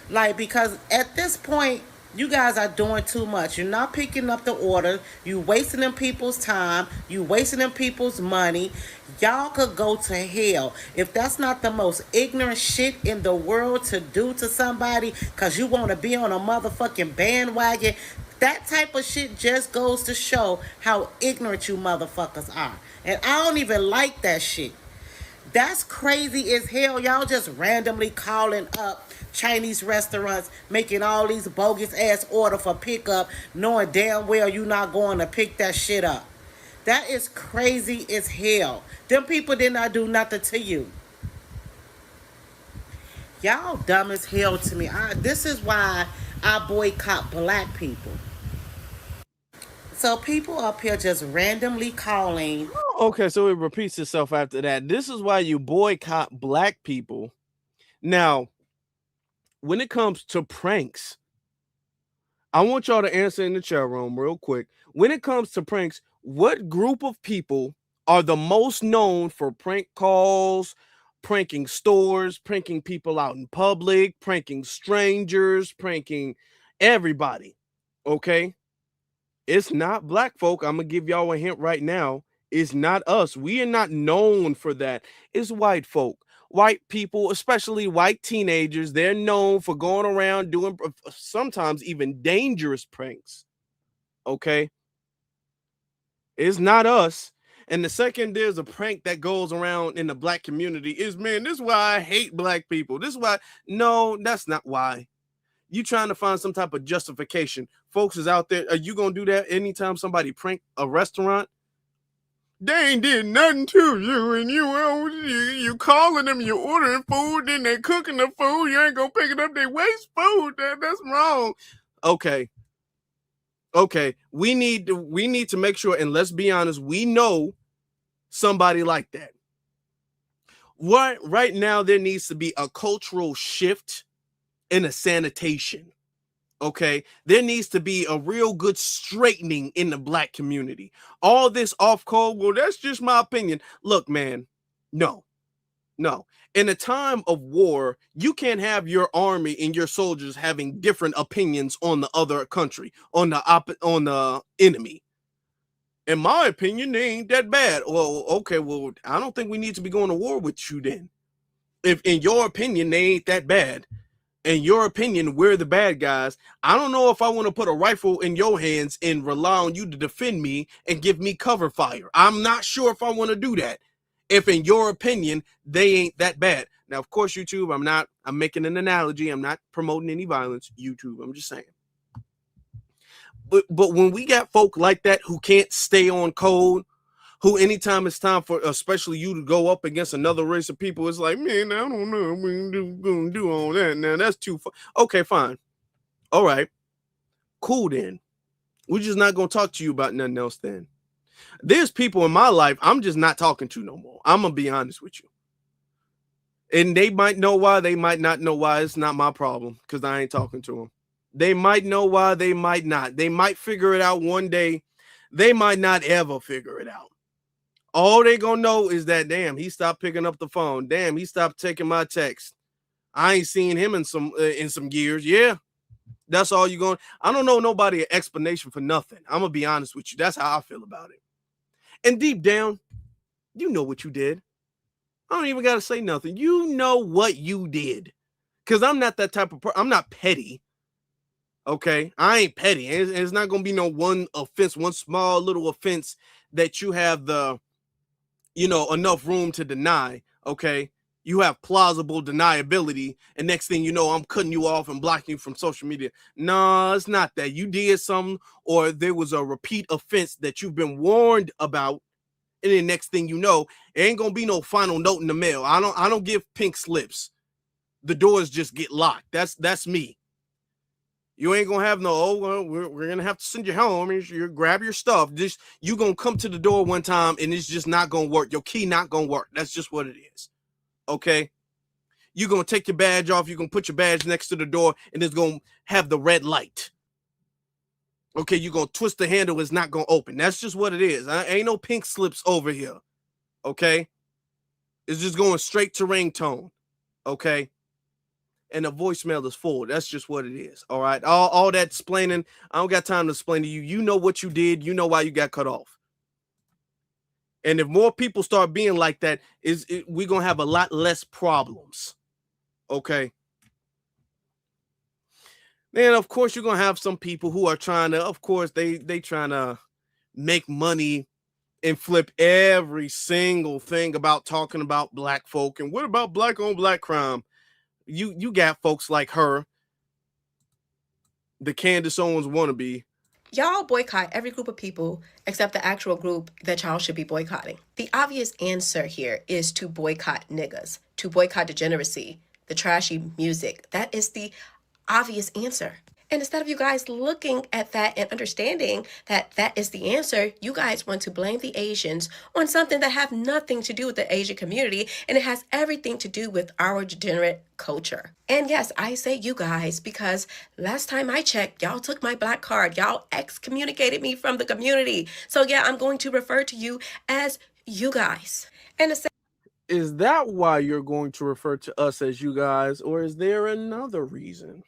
Like, because at this point, you guys are doing too much. You're not picking up the order. You wasting them people's time. You wasting them people's money. Y'all could go to hell. If that's not the most ignorant shit in the world to do to somebody because you want to be on a motherfucking bandwagon, that type of shit just goes to show how ignorant you motherfuckers are. And I don't even like that shit. That's crazy as hell. Y'all just randomly calling up Chinese restaurants, making all these bogus ass order for pickup, knowing damn well you not going to pick that shit up. That is crazy as hell. Them people did not do nothing to you. Y'all dumb as hell to me. This is why I boycott black people. So people up here just randomly calling. Okay, so it repeats itself after that. This is why you boycott black people. Now, when it comes to pranks, I want y'all to answer in the chat room real quick. When it comes to pranks, what group of people are the most known for prank calls, pranking stores, pranking people out in public, pranking strangers, pranking everybody? Okay? It's not black folk. I'm going to give y'all a hint right now. It's not us. We are not known for that. It's white folk. White people, especially white teenagers, they're known for going around doing sometimes even dangerous pranks. Okay? It's not us. And the second there's a prank that goes around in the black community is, man, this is why I hate black people. This is why. No, that's not why. You trying to find some type of justification. Folks is out there. Are you going to do that anytime somebody prank a restaurant? They ain't did nothing to you, and you calling them, you ordering food, then they cooking the food. You ain't gonna pick it up. They waste food. That's wrong. Okay. We need to make sure, and let's be honest, we know somebody like that. Right now, there needs to be a cultural shift and a sanitation. Okay, there needs to be a real good straightening in the black community. All this off code, well, that's just my opinion. Look, man, no. In a time of war, you can't have your army and your soldiers having different opinions on the other country, on the enemy. In my opinion, they ain't that bad. Well, okay, well, I don't think we need to be going to war with you then. If in your opinion they ain't that bad, in your opinion, we're the bad guys, I don't know if I want to put a rifle in your hands and rely on you to defend me and give me cover fire. I'm not sure if I want to do that. If in your opinion, they ain't that bad. Now, of course, YouTube, I'm making an analogy. I'm not promoting any violence. YouTube, I'm just saying. But when we got folk like that who can't stay on code, who anytime it's time for especially you to go up against another race of people, it's like, man, I don't know if we're going to do all that. Now, that's too far. Okay, fine. All right. Cool then. We're just not going to talk to you about nothing else then. There's people in my life I'm just not talking to no more. I'm going to be honest with you. And they might know why. They might not know why. It's not my problem because I ain't talking to them. They might know why. They might not. They might figure it out one day. They might not ever figure it out. All they gonna know is that, damn, he stopped picking up the phone. Damn, he stopped taking my text. I ain't seen him in some years. Yeah, that's all you going. I don't know nobody an explanation for nothing. I'm gonna be honest with you. That's how I feel about it. And deep down, you know what you did. I don't even gotta say nothing. You know what you did, because I'm not that type of person. I'm not petty. Okay, I ain't petty. It's not gonna be no one offense, one small little offense that you have the enough room to deny. Okay, you have plausible deniability, and next thing you know, I'm cutting you off and blocking you from social media. No, it's not that. You did something, or there was a repeat offense that you've been warned about, and then next thing you know, it ain't gonna be no final note in the mail. I don't give pink slips. The doors just get locked. That's me. You ain't gonna have no, we're gonna have to send you home and you grab your stuff. Just you gonna come to the door one time and it's just not gonna work. Your key not gonna work. That's just what it is. Okay. You're gonna take your badge off, you're gonna put your badge next to the door, and it's gonna have the red light. Okay, you're going to twist the handle, it's not going to open. That's just what it is. Ain't no pink slips over here. Okay? It's just going straight to ringtone. Okay? And the voicemail is full. That's just what it is. All right? All that explaining, I don't got time to explain to you. You know what you did. You know why you got cut off. And if more people start being like that, we're going to have a lot less problems. Okay? Then, of course, you're going to have some people who are trying to, of course, they trying to make money and flip every single thing about talking about black folk. And what about black on black crime? You got folks like her, the Candace Owens wannabe. Y'all boycott every group of people except the actual group that y'all should be boycotting. The obvious answer here is to boycott niggas, to boycott degeneracy, the trashy music. That is the obvious answer. And instead of you guys looking at that and understanding that that is the answer, you guys want to blame the Asians on something that have nothing to do with the Asian community, and it has everything to do with our degenerate culture. And yes, I say you guys because last time I checked, y'all took my black card. Y'all excommunicated me from the community. So yeah, I'm going to refer to you as you guys. And is that why you're going to refer to us as you guys, or is there another reason?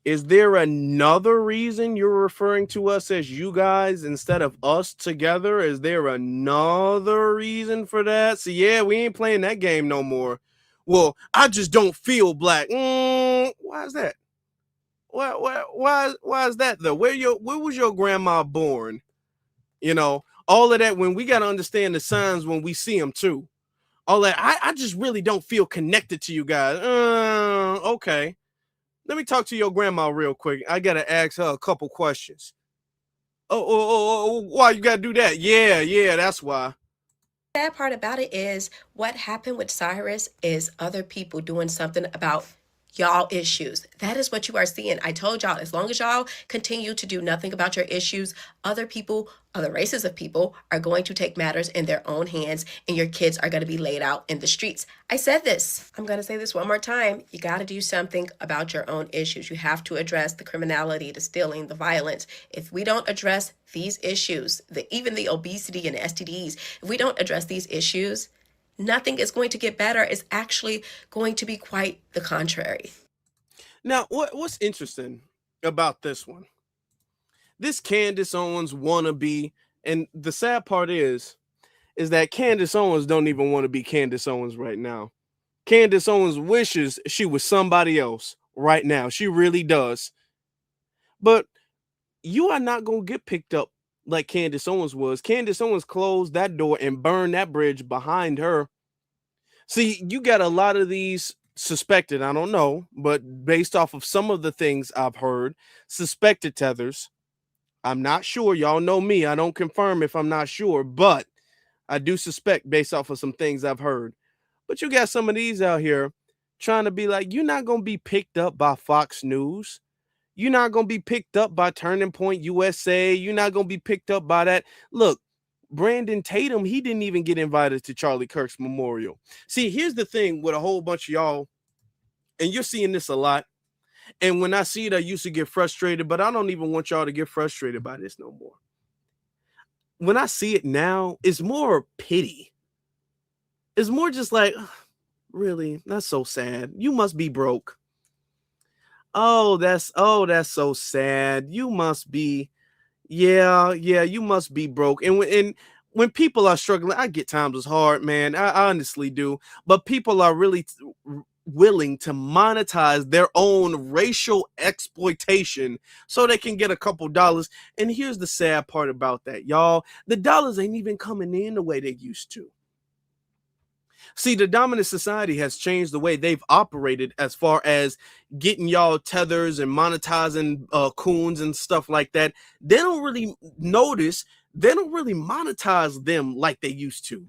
Is there another reason you're referring to us as you guys instead of us together? Is there another reason for that? So yeah, we ain't playing that game no more. Well, I just don't feel black. Why is that? Why is that though? Where was your grandma born? You know, all of that, when we got to understand the signs when we see them too. All that, I just really don't feel connected to you guys. Okay. Let me talk to your grandma real quick. I got to ask her a couple questions. Oh, why you got to do that? Yeah, that's why. The sad part about it is what happened with Cyrus is other people doing something about y'all issues. That is what you are seeing. I told y'all, as long as y'all continue to do nothing about your issues, other people, other races of people are going to take matters in their own hands, and your kids are going to be laid out in the streets. I said this. I'm going to say this one more time. You got to do something about your own issues. You have to address the criminality, the stealing, the violence. If we don't address these issues, even the obesity and STDs, if we don't address these issues, nothing is going to get better. It's actually going to be quite the contrary. Now, what's interesting about this one? This Candace Owens wannabe, and the sad part is that Candace Owens don't even want to be Candace Owens right now. Candace Owens wishes she was somebody else right now. She really does. But you are not going to get picked up like Candace Owens was. Candace Owens closed that door and burned that bridge behind her. See, you got a lot of these suspected, I don't know, but based off of some of the things I've heard, suspected tethers. I'm not sure. Y'all know me. I don't confirm if I'm not sure, but I do suspect based off of some things I've heard. But you got some of these out here trying to be like, you're not going to be picked up by Fox News. You're not going to be picked up by Turning Point USA. You're not going to be picked up by that. Look, Brandon Tatum, he didn't even get invited to Charlie Kirk's memorial. See, here's the thing with a whole bunch of y'all, and you're seeing this a lot. And when I see it, I used to get frustrated, but I don't even want y'all to get frustrated by this no more. When I see it now, it's more pity. It's more just like, really, that's so sad. You must be broke. Oh, that's so sad. You must be, yeah, you must be broke. And when people are struggling, I get times it's hard, man. I honestly do. But people are really willing to monetize their own racial exploitation so they can get a couple dollars. And here's the sad part about that, y'all. The dollars ain't even coming in the way they used to. See, the dominant society has changed the way they've operated as far as getting y'all tethers and monetizing coons and stuff like that. They don't really notice. They don't really monetize them like they used to.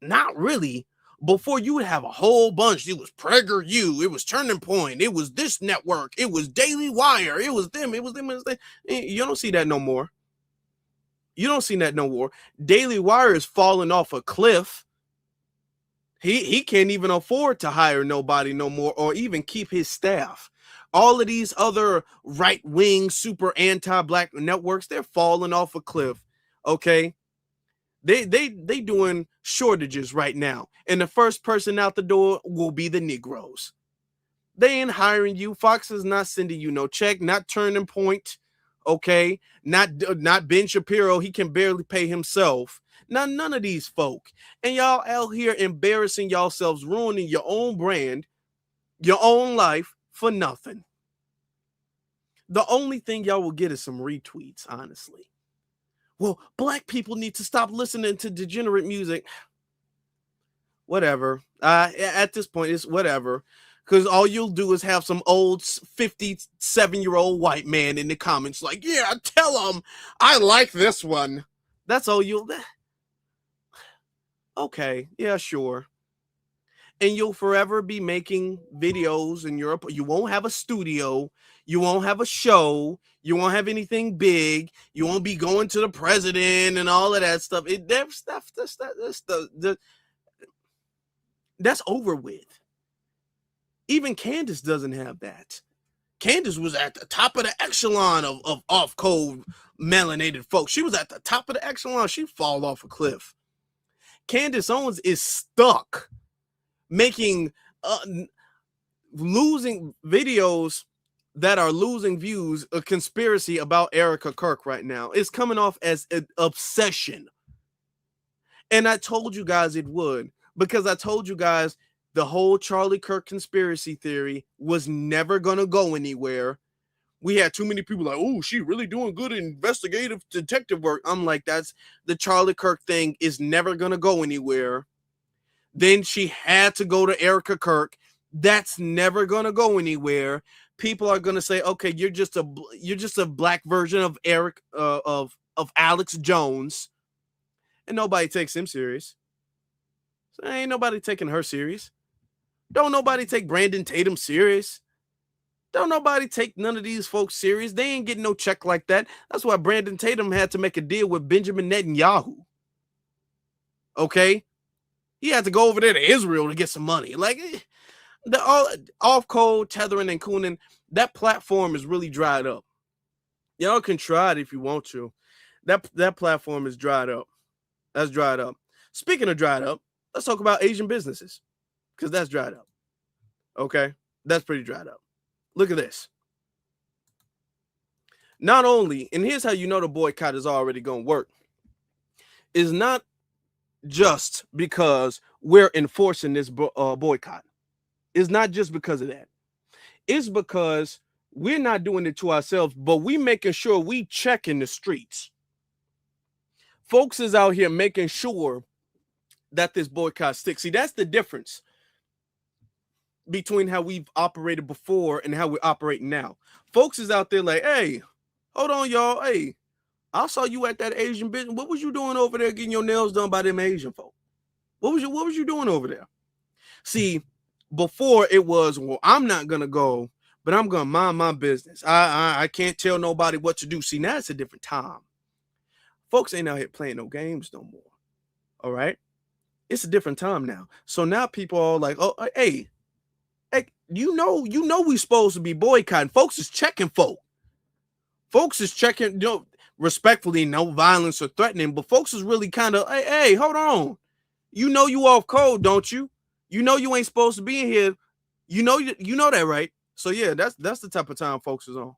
Not really. Before, you would have a whole bunch. It was PragerU. It was Turning Point. It was this network. It was Daily Wire. It was them. It was them. You don't see that no more. You don't see that no more. Daily Wire is falling off a cliff. He can't even afford to hire nobody no more or even keep his staff. All of these other right-wing, super anti-black networks, they're falling off a cliff. Okay. They doing shortages right now. And the first person out the door will be the Negroes. They ain't hiring you. Fox is not sending you no check, not Turning Point. Okay. Not Ben Shapiro. He can barely pay himself. None of these folk. And y'all out here embarrassing yourselves, ruining your own brand, your own life for nothing. The only thing y'all will get is some retweets, honestly. Well, black people need to stop listening to degenerate music. Whatever. At this point, it's whatever. Because all you'll do is have some old 57-year-old white man in the comments like, yeah, tell him I like this one. That's all you'll... Okay, yeah, sure. And you'll forever be making videos in Europe. You won't have a studio. You won't have a show. You won't have anything big. You won't be going to the president and all of that stuff. That's over with. Even Candace doesn't have that. Candace was at the top of the echelon of off-code melanated folks. She was at the top of the echelon. She'd fall off a cliff. Candace Owens is stuck making losing videos that are losing views, a conspiracy about Erica Kirk right now. It's coming off as an obsession. And I told you guys it would, because I told you guys the whole Charlie Kirk conspiracy theory was never going to go anywhere. We had too many people like, oh, she really doing good investigative detective work. I'm like, that's the Charlie Kirk thing is never going to go anywhere. Then she had to go to Erica Kirk. That's never going to go anywhere. People are going to say, okay, you're just a black version of of Alex Jones. And nobody takes him serious. So ain't nobody taking her serious. Don't nobody take Brandon Tatum serious. Don't nobody take none of these folks serious. They ain't getting no check like that. That's why Brandon Tatum had to make a deal with Benjamin Netanyahu. Okay? He had to go over there to Israel to get some money. Like, the off-code, tethering, and cooning, that platform is really dried up. Y'all can try it if you want to. That platform is dried up. That's dried up. Speaking of dried up, let's talk about Asian businesses, because that's dried up. Okay? That's pretty dried up. Look at this. Not only, and here's how you know the boycott is already going to work, is not just because we're enforcing this boycott. It's not just because of that. It's because we're not doing it to ourselves, but we making sure we check in the streets. Folks is out here making sure that this boycott sticks. See, that's the difference between how we've operated before and how we're operating now. Folks is out there like, hey, hold on, y'all. Hey, I saw you at that Asian business. What was you doing over there getting your nails done by them Asian folk? What was you doing over there? See, before it was, well, I'm not gonna go, but I'm gonna mind my business. I can't tell nobody what to do. See, now it's a different time. Folks ain't out here playing no games no more. All right, it's a different time now. So now people are like, oh, hey, you know, we supposed to be boycotting. Folks is checking folk. Folks is checking, respectfully, no violence or threatening, but folks is really kind of, hey, hold on. You know you off code, don't you? You know you ain't supposed to be in here. You know that, right? So yeah, that's the type of time folks is on.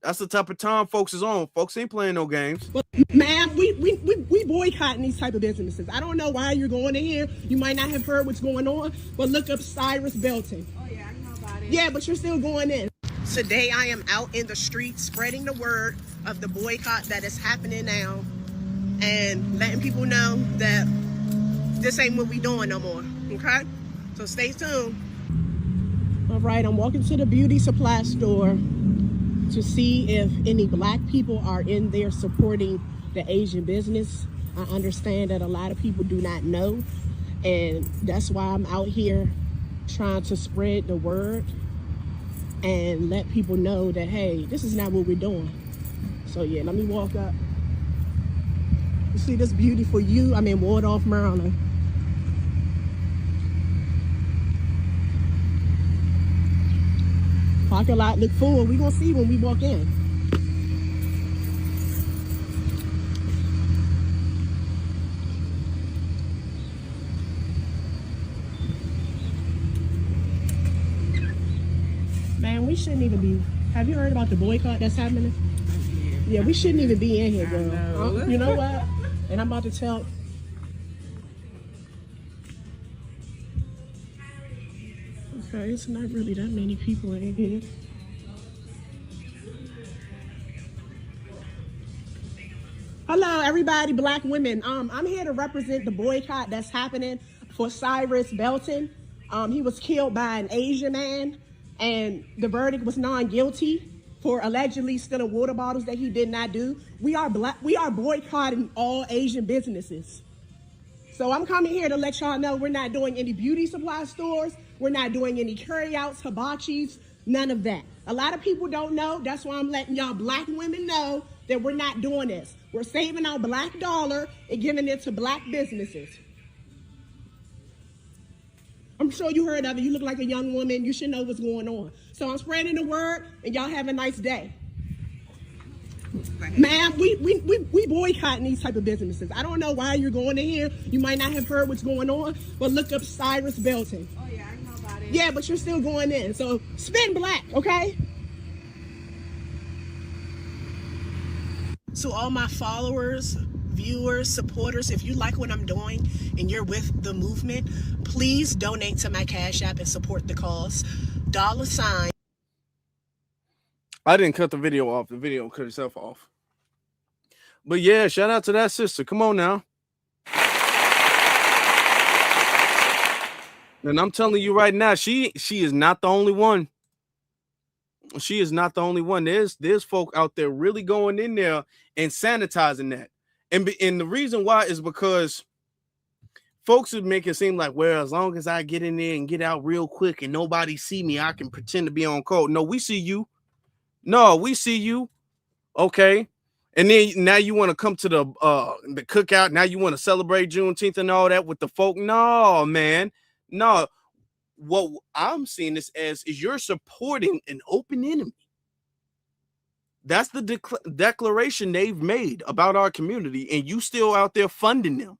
That's the type of time folks is on. Folks ain't playing no games. Well, ma'am, we boycotting these type of businesses. I don't know why you're going in here. You might not have heard what's going on, but look up Cyrus Belton. Oh yeah, I know about it. Yeah, but you're still going in. Today I am out in the streets spreading the word of the boycott that is happening now and letting people know that this ain't what we doing no more. Okay? So stay tuned. All right, I'm walking to the beauty supply store to see if any black people are in there supporting the Asian business. I understand that a lot of people do not know, and that's why I'm out here trying to spread the word and let people know that, hey, this is not what we're doing. So yeah, let me walk up. You see this beautiful view? I'm in Waldorf, Maryland. Parking lot look full. We gonna see when we walk in. Man, we shouldn't even be. Have you heard about the boycott that's happening? Yeah, we shouldn't even be in here, girl. You know what? And I'm about to tell. Okay, it's not really that many people in here. Hello, everybody, black women. I'm here to represent the boycott that's happening for Cyrus Belton. He was killed by an Asian man, and the verdict was non-guilty for allegedly stealing water bottles that he did not do. We are boycotting all Asian businesses. So I'm coming here to let y'all know we're not doing any beauty supply stores. We're not doing any carryouts, hibachis, none of that. A lot of people don't know. That's why I'm letting y'all black women know that we're not doing this. We're saving our black dollar and giving it to black businesses. I'm sure you heard of it. You look like a young woman. You should know what's going on. So I'm spreading the word, and y'all have a nice day. Ma'am, we boycotting these type of businesses. I don't know why you're going in here. You might not have heard what's going on, but look up Cyrus Belton. Oh yeah, I know about it. Yeah, but you're still going in. So spin black, okay? To all my followers, viewers, supporters, if you like what I'm doing and you're with the movement, please donate to my Cash App and support the cause. $. I didn't cut the video off. The video cut itself off. But yeah, shout out to that sister. Come on now. And I'm telling you right now, she is not the only one. She is not the only one. There's folk out there really going in there and sanitizing that. And the reason why is because folks would make it seem like, well, as long as I get in there and get out real quick and nobody see me, I can pretend to be on code. No, we see you. No, we see you. Okay. And then now you want to come to the cookout. Now you want to celebrate Juneteenth and all that with the folk. No, man. No. What I'm seeing this as is you're supporting an open enemy. That's the declaration they've made about our community, and you still out there funding them.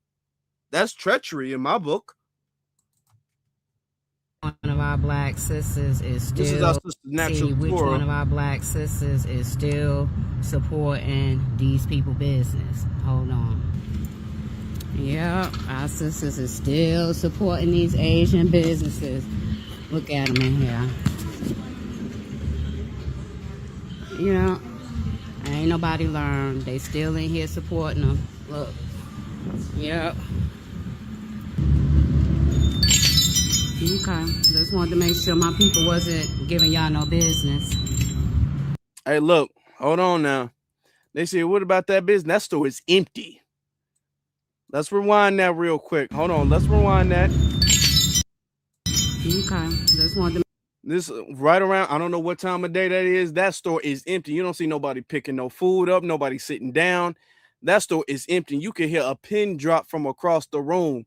That's treachery in my book. One of our black sisters is still. This is our sister, Natural which Flora. one of our black sisters is still supporting these people business? Hold on. Yeah, our sisters is still supporting these Asian businesses. Look at them in here. You know, ain't nobody learned. They still in here supporting them. Look. Yep. Okay. Just wanted to make sure my people wasn't giving y'all no business. Hey, look. Hold on now. They say, what about that business? That store is empty. Let's rewind that real quick. Hold on. Let's rewind that. Okay. Just wanted to. This right around, I don't know what time of day that is. That store is empty. You don't see nobody picking no food up. Nobody sitting down. That store is empty. You can hear a pin drop from across the room.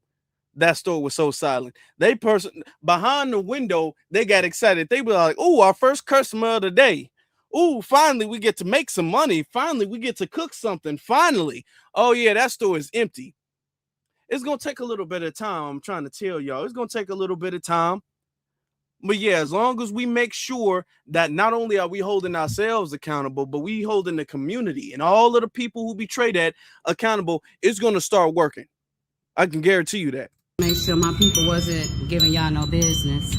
That store was so silent. Behind the window, they got excited. They were like, "Oh, our first customer of the day. Oh, finally we get to make some money. Finally we get to cook something. Finally. Oh yeah, that store is empty." It's gonna take a little bit of time. I'm trying to tell y'all. It's gonna take a little bit of time. But yeah, as long as we make sure that not only are we holding ourselves accountable, but we holding the community and all of the people who betray that accountable, it's gonna start working. I can guarantee you that. Make sure my people wasn't giving y'all no business.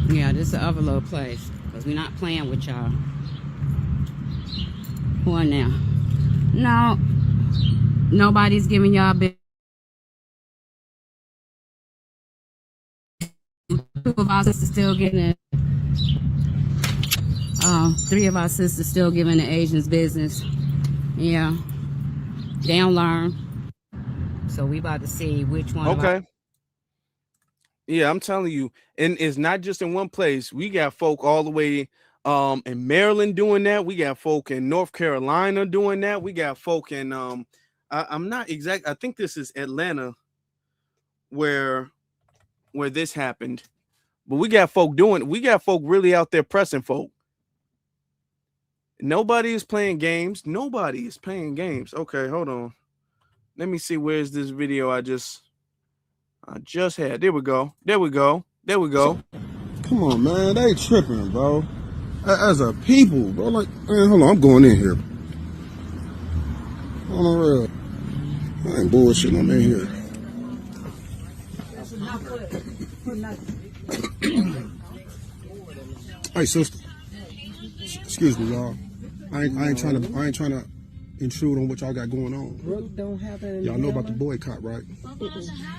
Yeah, this is the other little place. Because we're not playing with y'all. What now? No. Nobody's giving y'all business. 2 of our sisters still getting it. 3 of our sisters still giving the Asians business. Yeah. They don't learn. So we about to see which one. Okay. Yeah, I'm telling you, and it's not just in one place. We got folk all the way in Maryland doing that. We got folk in North Carolina doing that. We got folk in I'm not exact. I think this is Atlanta where this happened. But we got folk really out there pressing folk. Nobody is playing games. Nobody is playing games. Okay, hold on. Let me see, where's this video I just had. There we go. Come on, man. They tripping, bro. As a people, bro. Like, man, hold on. I'm going in here. On the real. I ain't bullshitting. I'm in here. Hey, sister. Excuse me, y'all. I ain't trying to intrude on what y'all got going on. Y'all know about the boycott, right?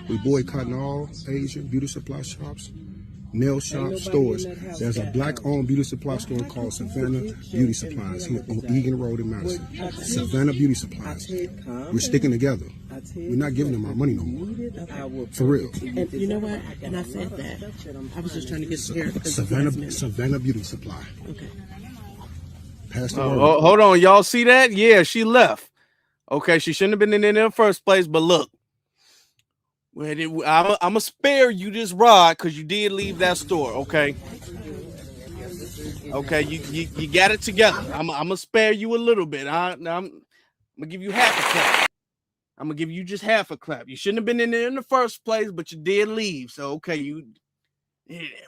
We boycotting all Asian beauty supply shops, nail shops, stores. There's a black-owned beauty supply store called Savannah Beauty Supplies here on Egan Road in Madison. Savannah Beauty Supplies. We're sticking together. We're not giving them our money no more. For real. And you know what? And I said that. I was just trying to get here. Savannah Beauty Supply. Okay. Pass the word. Hold on. Y'all see that? Yeah, she left. Okay, she shouldn't have been in there in the first place, but look. I'm going to spare you this ride because you did leave that store, okay? Okay, you got it together. I'm going to spare you a little bit. I'm going to give you half a clap. I'm going to give you just half a clap. You shouldn't have been in there in the first place, but you did leave. So, okay, you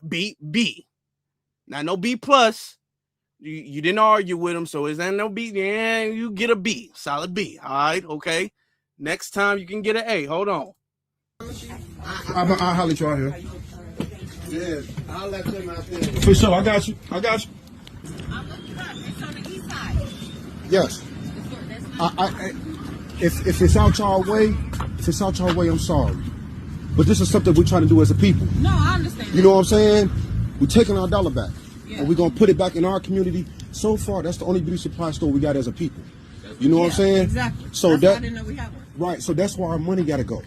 B. Now, no B plus. You didn't argue with him, so is that no B? Yeah, you get a B. Solid B. All right, okay? Next time you can get an A. Hold on. I'll holler at y'all here. Yeah, I'll let them out there. For sure, I got you. I'm looking up. It's on the east side. Yes. If it's out y'all way, I'm sorry. But this is something we're trying to do as a people. No, I understand. You know what I'm saying? We're taking our dollar back. Yeah. And we're going to put it back in our community. So far, that's the only beauty supply store we got as a people. You know what I'm saying? Exactly. So that's why I didn't know we had one. Right, so that's where our money got to go.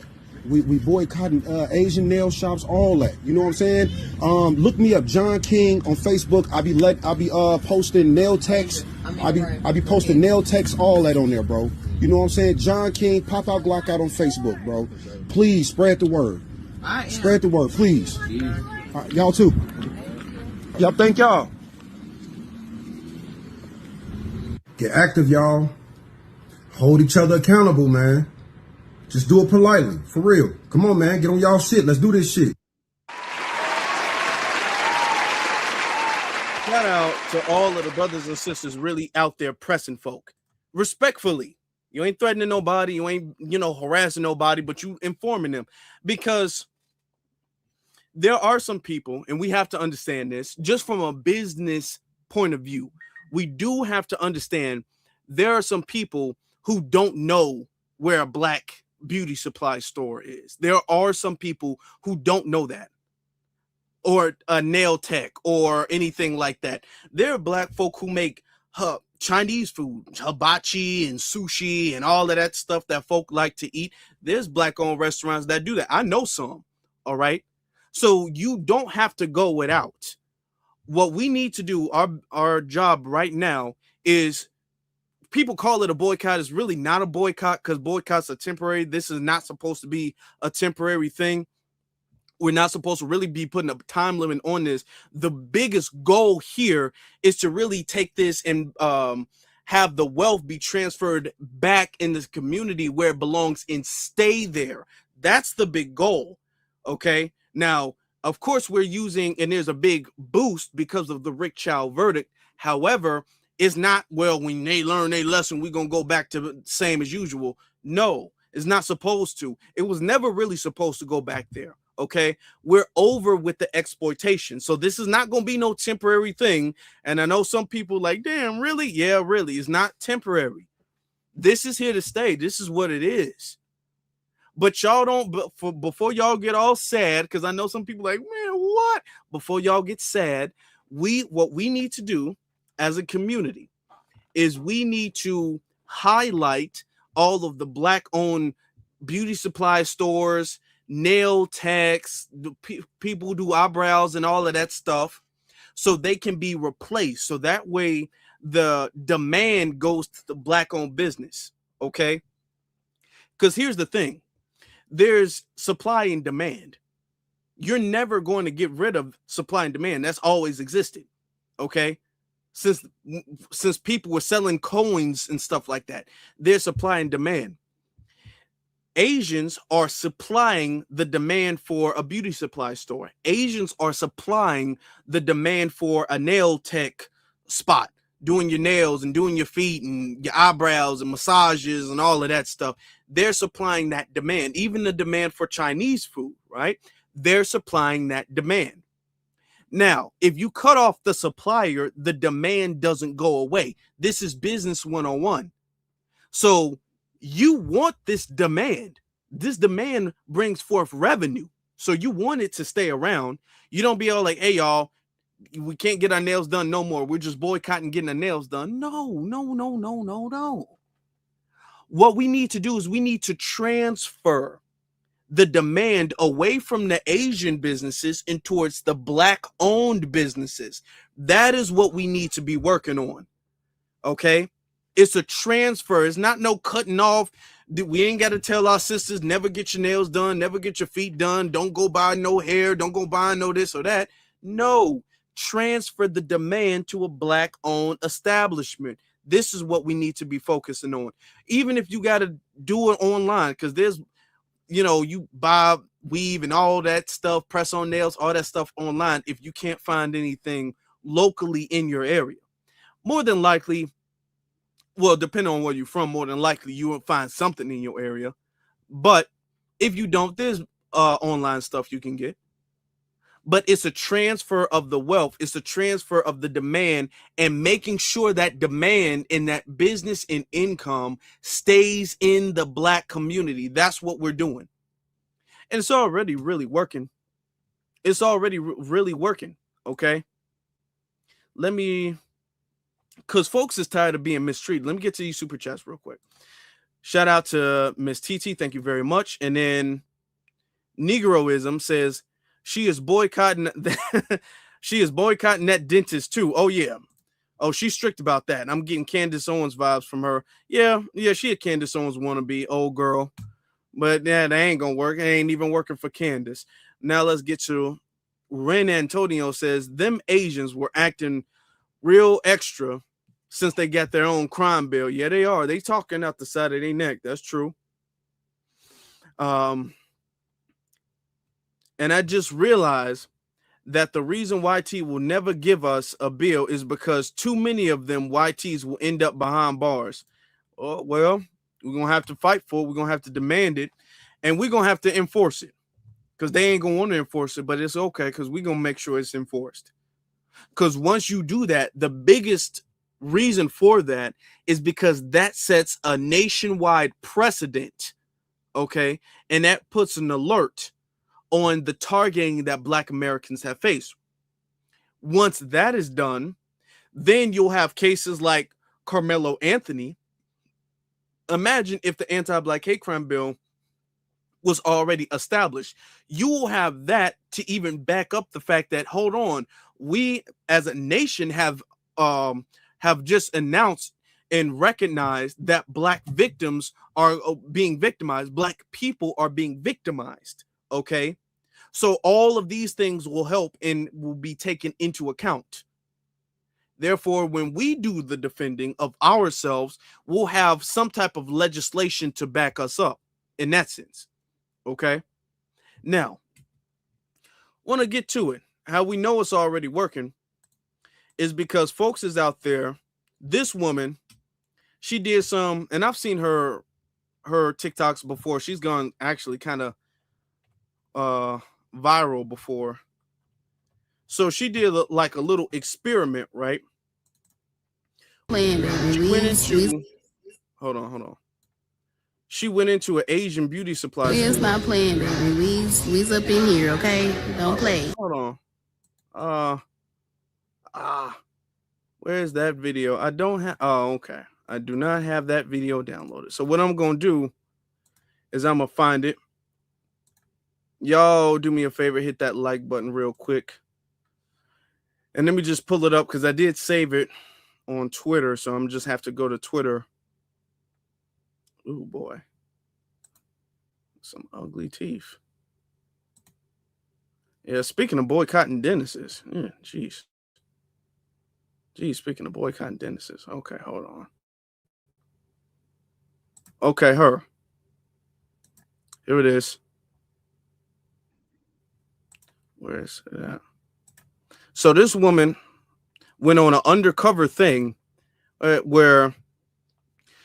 We boycotting Asian nail shops, all that. You know what I'm saying? Look me up, John King on Facebook. I be posting nail techs. I be posting nail techs, all that on there, bro. You know what I'm saying? John King, pop out Blackout on Facebook, bro. Please spread the word. Spread the word, please. Y'all too. Y'all, thank y'all. Get active, y'all. Hold each other accountable, man. Just do it politely, for real. Come on, man, get on y'all shit. Let's do this shit. Shout out to all of the brothers and sisters really out there pressing folk. Respectfully. You ain't threatening nobody. You ain't, harassing nobody, but you informing them. Because there are some people, and we have to understand this, just from a business point of view, we do have to understand there are some people who don't know where a black beauty supply store is. There are some people who don't know that, or a nail tech or anything like that. There are black folk who make Chinese food, hibachi and sushi and all of that stuff that folk like to eat. There's black owned restaurants that do that. I know some. All right. So you don't have to go without. What we need to do, our job right now is, people call it a boycott. It's really not a boycott because boycotts are temporary. This is not supposed to be a temporary thing. We're not supposed to really be putting a time limit on this. The biggest goal here is to really take this and have the wealth be transferred back in the community where it belongs and stay there. That's the big goal. Okay. Now, of course, we're using, and there's a big boost because of the Rick Chow verdict. However, it's not, well, when they learn their lesson, we're going to go back to the same as usual. No, it's not supposed to. It was never really supposed to go back there. Okay, we're over with the exploitation. So this is not going to be no temporary thing. And I know some people like, damn, really? Yeah, really. It's not temporary. This is here to stay. This is what it is. But y'all don't, before y'all get all sad, because I know some people like, man, what? Before y'all get sad, what we need to do as a community is we need to highlight all of the black-owned beauty supply stores, nail techs, people who do eyebrows and all of that stuff, so they can be replaced. So that way the demand goes to the black-owned business, okay? Because here's the thing. There's supply and demand. you're never going to get rid of supply and demand. That's always existed. Okay. Since people were selling coins and stuff like that, there's supply and demand. Asians are supplying the demand for a beauty supply store. Asians are supplying the demand for a nail tech spot, doing your nails and doing your feet and your eyebrows and massages and all of that stuff. They're supplying that demand. Even the demand for Chinese food, right? They're supplying that demand. Now, if you cut off the supplier, the demand doesn't go away. This is business 101. So you want this demand. This demand brings forth revenue. So you want it to stay around. You don't be all like, hey, y'all, we can't get our nails done no more. We're just boycotting getting our nails done. No. What we need to do is we need to transfer the demand away from the Asian businesses and towards the Black-owned businesses. That is what we need to be working on. Okay? It's a transfer. It's not no cutting off. We ain't got to tell our sisters, never get your nails done, never get your feet done, don't go buy no hair, don't go buy no this or that. No. Transfer the demand to a Black-owned establishment. This is what we need to be focusing on. Even if you got to do it online, because there's, you buy weave and all that stuff, press on nails, all that stuff online. If you can't find anything locally in your area, more than likely, well, depending on where you're from, more than likely you will find something in your area. But if you don't, there's online stuff you can get. But it's a transfer of the wealth. It's a transfer of the demand and making sure that demand in that business and income stays in the Black community. That's what we're doing. And it's already really working. It's already really working. Okay. Because folks is tired of being mistreated. Let me get to these super chats real quick. Shout out to Miss TT. Thank you very much. And then Negroism says, she is boycotting that dentist too. Oh yeah. Oh, she's strict about that. I'm getting Candace Owens vibes from her. Yeah, she a Candace Owens wannabe, old girl. But yeah, that ain't gonna work. It ain't even working for Candace. Now let's get to Ren Antonio says, them Asians were acting real extra since they got their own crime bill. Yeah, they are. They talking out the side of their neck. That's true. And I just realized that the reason YT will never give us a bill is because too many of them YTs will end up behind bars. Oh, well, we're going to have to fight for it. We're going to have to demand it. And we're going to have to enforce it. Because they ain't going to want to enforce it, but it's okay because we're going to make sure it's enforced. Because once you do that, the biggest reason for that is because that sets a nationwide precedent. Okay? And that puts an alert on the targeting that Black Americans have faced. Once that is done, then you'll have cases like Carmelo Anthony. Imagine if the anti-Black hate crime bill was already established. You will have that to even back up the fact that, hold on, we as a nation have just announced and recognized that Black victims are being victimized. Black people are being victimized. Okay, so all of these things will help and will be taken into account. Therefore, when we do the defending of ourselves, we'll have some type of legislation to back us up in that sense. Okay, now, want to get to it. How we know it's already working is because folks is out there. This woman, she did some, and I've seen her TikToks before. She's gone actually kind of viral before. So she did like a little experiment, right? Playing, baby. Hold on. She went into an Asian beauty supply store. Stop playing, baby. We's up in here, okay? Don't play. Hold on. Where's that video? I don't have. Oh, okay. I do not have that video downloaded. So what I'm gonna do is I'm gonna find it. Y'all do me a favor, hit that like button real quick. And let me just pull it up because I did save it on Twitter. So I'm just have to go to Twitter. Oh boy. Some ugly teeth. Yeah, speaking of boycotting dentists. Yeah, jeez. Speaking of boycotting dentists. Okay, hold on. Okay, her. Here it is. Where is it at? So this woman went on an undercover thing where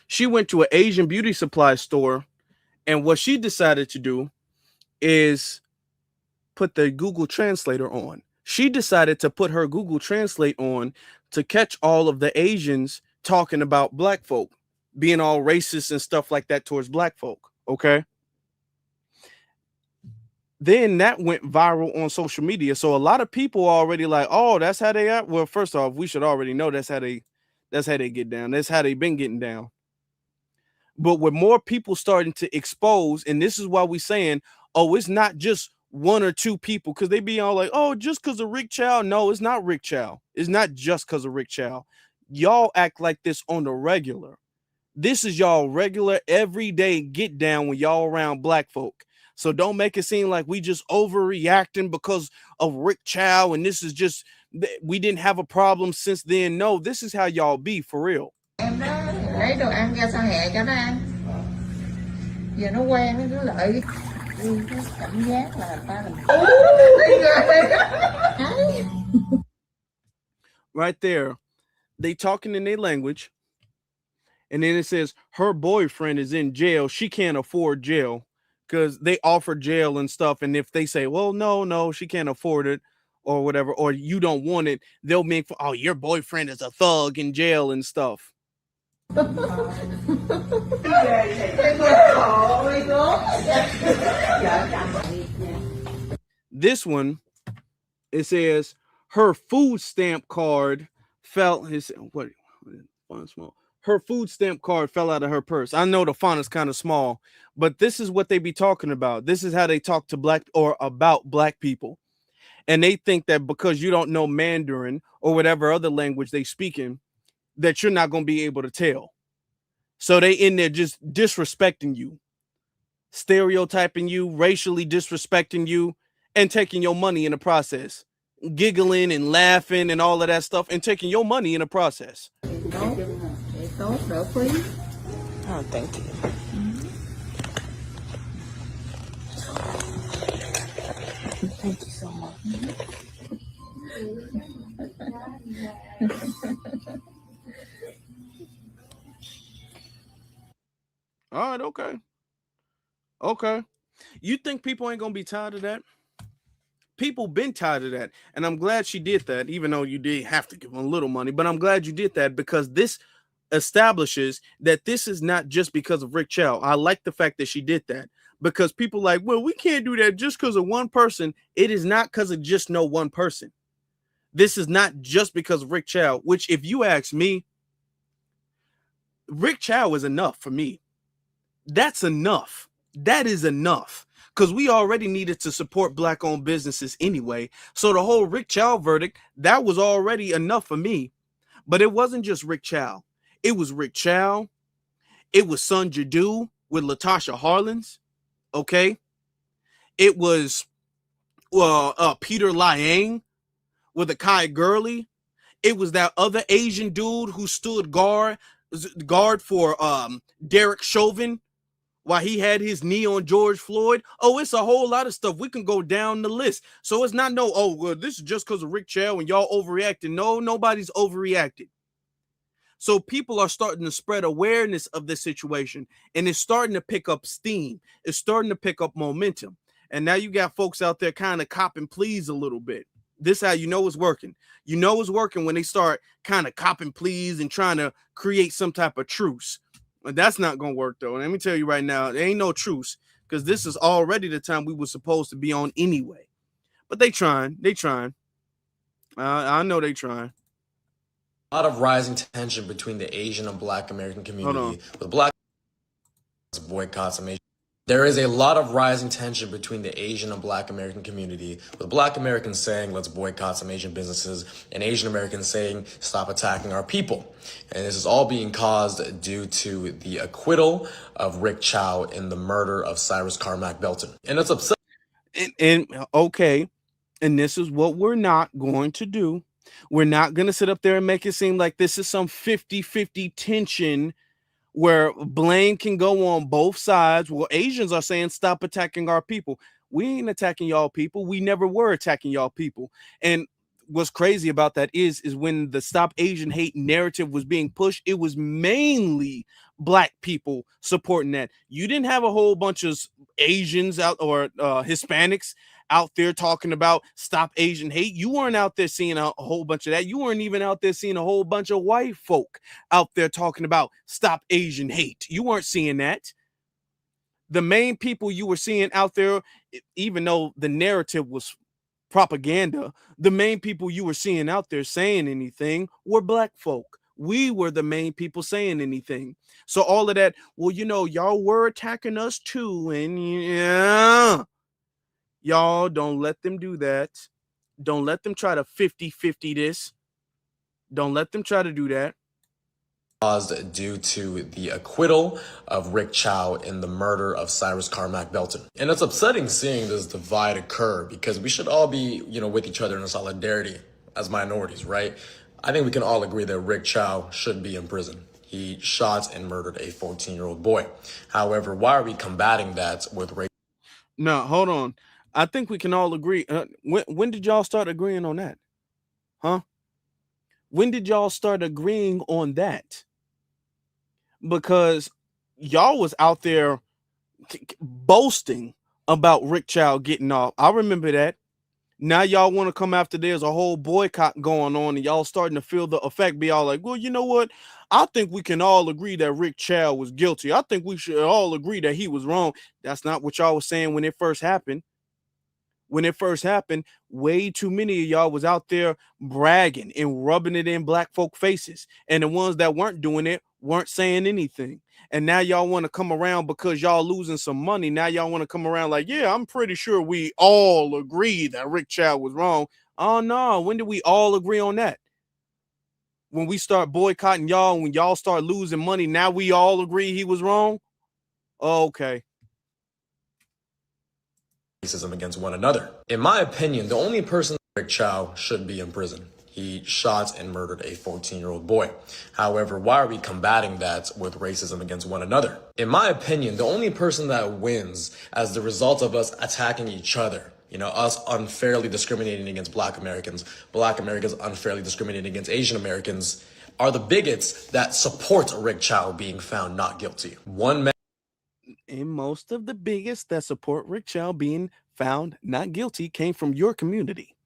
she went to an Asian beauty supply store, and what she decided to do is put the Google Translator on. She decided to put her Google Translate on to catch all of the Asians talking about black folk, being all racist and stuff like that towards black folk. Okay. Then that went viral on social media. So a lot of people are already like, oh, that's how they are. Well, first off, we should already know that's how they get down. That's how they've been getting down. But with more people starting to expose, and this is why we're saying, oh, it's not just one or two people, because they be all like, oh, just because of Rick Chow. No, it's not Rick Chow. It's not just because of Rick Chow. Y'all act like this on the regular. This is y'all regular everyday get down when y'all around black folk. So don't make it seem like we just overreacting because of Rick Chow and this is just, we didn't have a problem since then. No, this is how y'all be for real. Em đó lấy đồ ăn ra sao hẹ cho nó ăn. Giờ nó quen nó cứ lợi cái cảm giác là ta làm. Right there, they talking in their language, and then it says her boyfriend is in jail. She can't afford jail because they offer jail and stuff. And if they say, well, no, she can't afford it or whatever, or you don't want it, they'll make, oh, your boyfriend is a thug in jail and stuff. This one, it says her food stamp card fell. Her food stamp card fell out of her purse. I know the font is kind of small, but this is what they be talking about. This is how they talk to black or about black people. And they think that because you don't know Mandarin or whatever other language they speak in, that you're not going to be able to tell. So they in there just disrespecting you, stereotyping you, racially disrespecting you, and taking your money in the process, giggling and laughing and all of that stuff, and taking your money in the process. Oh, thank you. Thank you so much. All right, okay. You think people ain't gonna be tired of that? People been tired of that, and I'm glad she did that, even though you did have to give them a little money, but I'm glad you did that because this establishes that this is not just because of Rick Chow. I like the fact that she did that because people like, well, we can't do that just because of one person. It is not because of just no one person. This is not just because of Rick Chow, which if you ask me, Rick Chow is enough for me. That's enough. That is enough. Because we already needed to support black-owned businesses anyway. So the whole Rick Chow verdict, that was already enough for me. But it wasn't just Rick Chow. It was Rick Chow. It was Sun Jadu with Latasha Harlins. Okay. It was Peter Liang with Akai Gurley. It was that other Asian dude who stood guard for Derek Chauvin while he had his knee on George Floyd. Oh, it's a whole lot of stuff. We can go down the list. So it's not well, this is just because of Rick Chow and y'all overreacting. No, nobody's overreacted. So people are starting to spread awareness of this situation, and it's starting to pick up steam. It's starting to pick up momentum. And now you got folks out there kind of copping pleas a little bit. This is how you know it's working. You know it's working when they start kind of copping pleas and trying to create some type of truce. But that's not going to work, though. Let me tell you right now, there ain't no truce because this is already the time we were supposed to be on anyway. But they trying. I know they trying. A lot of rising tension between the Asian and Black American community. With Black boycotts and there is a lot of rising tension between the Asian and Black American community, with Black Americans saying, let's boycott some Asian businesses, and Asian Americans saying, stop attacking our people. And this is all being caused due to the acquittal of Rick Chow in the murder of Cyrus Carmack Belton. And it's upsetting. Okay. And this is what we're not going to do. We're not going to sit up there and make it seem like this is some 50-50 tension where blame can go on both sides. Well, Asians are saying stop attacking our people. We ain't attacking y'all people. We never were attacking y'all people. And what's crazy about that is when the Stop Asian Hate narrative was being pushed, it was mainly Black people supporting that. You didn't have a whole bunch of Asians out or Hispanics out there talking about Stop Asian Hate. You weren't out there seeing a whole bunch of that. You weren't even out there seeing a whole bunch of white folk out there talking about Stop Asian Hate. You weren't seeing that. The main people you were seeing out there, even though the narrative was propaganda, the main people you were seeing out there saying anything were Black folk. We were the main people saying anything. So all of that, well, y'all were attacking us too. And yeah, y'all don't let them do that. Don't let them try to 50-50 this. Don't let them try to do that. Caused due to the acquittal of Rick Chow in the murder of Cyrus Carmack Belton. And it's upsetting seeing this divide occur because we should all be, with each other in solidarity as minorities, right? I think we can all agree that Rick Chow should be in prison. He shot and murdered a 14-year-old boy. However, why are we combating that with race? No, hold on. I think we can all agree. When did y'all start agreeing on that? Huh? When did y'all start agreeing on that? Because y'all was out there boasting about Rick Chow getting off. I remember that. Now y'all want to come after there's a whole boycott going on and y'all starting to feel the effect. Be all like, well, you know what? I think we can all agree that Rick Chow was guilty. I think we should all agree that he was wrong. That's not what y'all was saying when it first happened. When it first happened, way too many of y'all was out there bragging and rubbing it in Black folk faces. And the ones that weren't doing it weren't saying anything. And now y'all want to come around because y'all losing some money. Now y'all want to come around like, yeah, I'm pretty sure we all agree that Rick Chow was wrong. Oh, no. When did we all agree on that? When we start boycotting y'all, when y'all start losing money, now we all agree he was wrong? Okay. Racism against one another. In my opinion, the only person Rick Chow should be in prison. He shot and murdered a 14-year-old boy. However, why are we combating that with racism against one another? In my opinion, the only person that wins as the result of us attacking each other, us unfairly discriminating against Black Americans unfairly discriminating against Asian Americans, are the bigots that support Rick Chow being found not guilty. One man. And most of the biggest that support Rick Chow being found not guilty came from your community.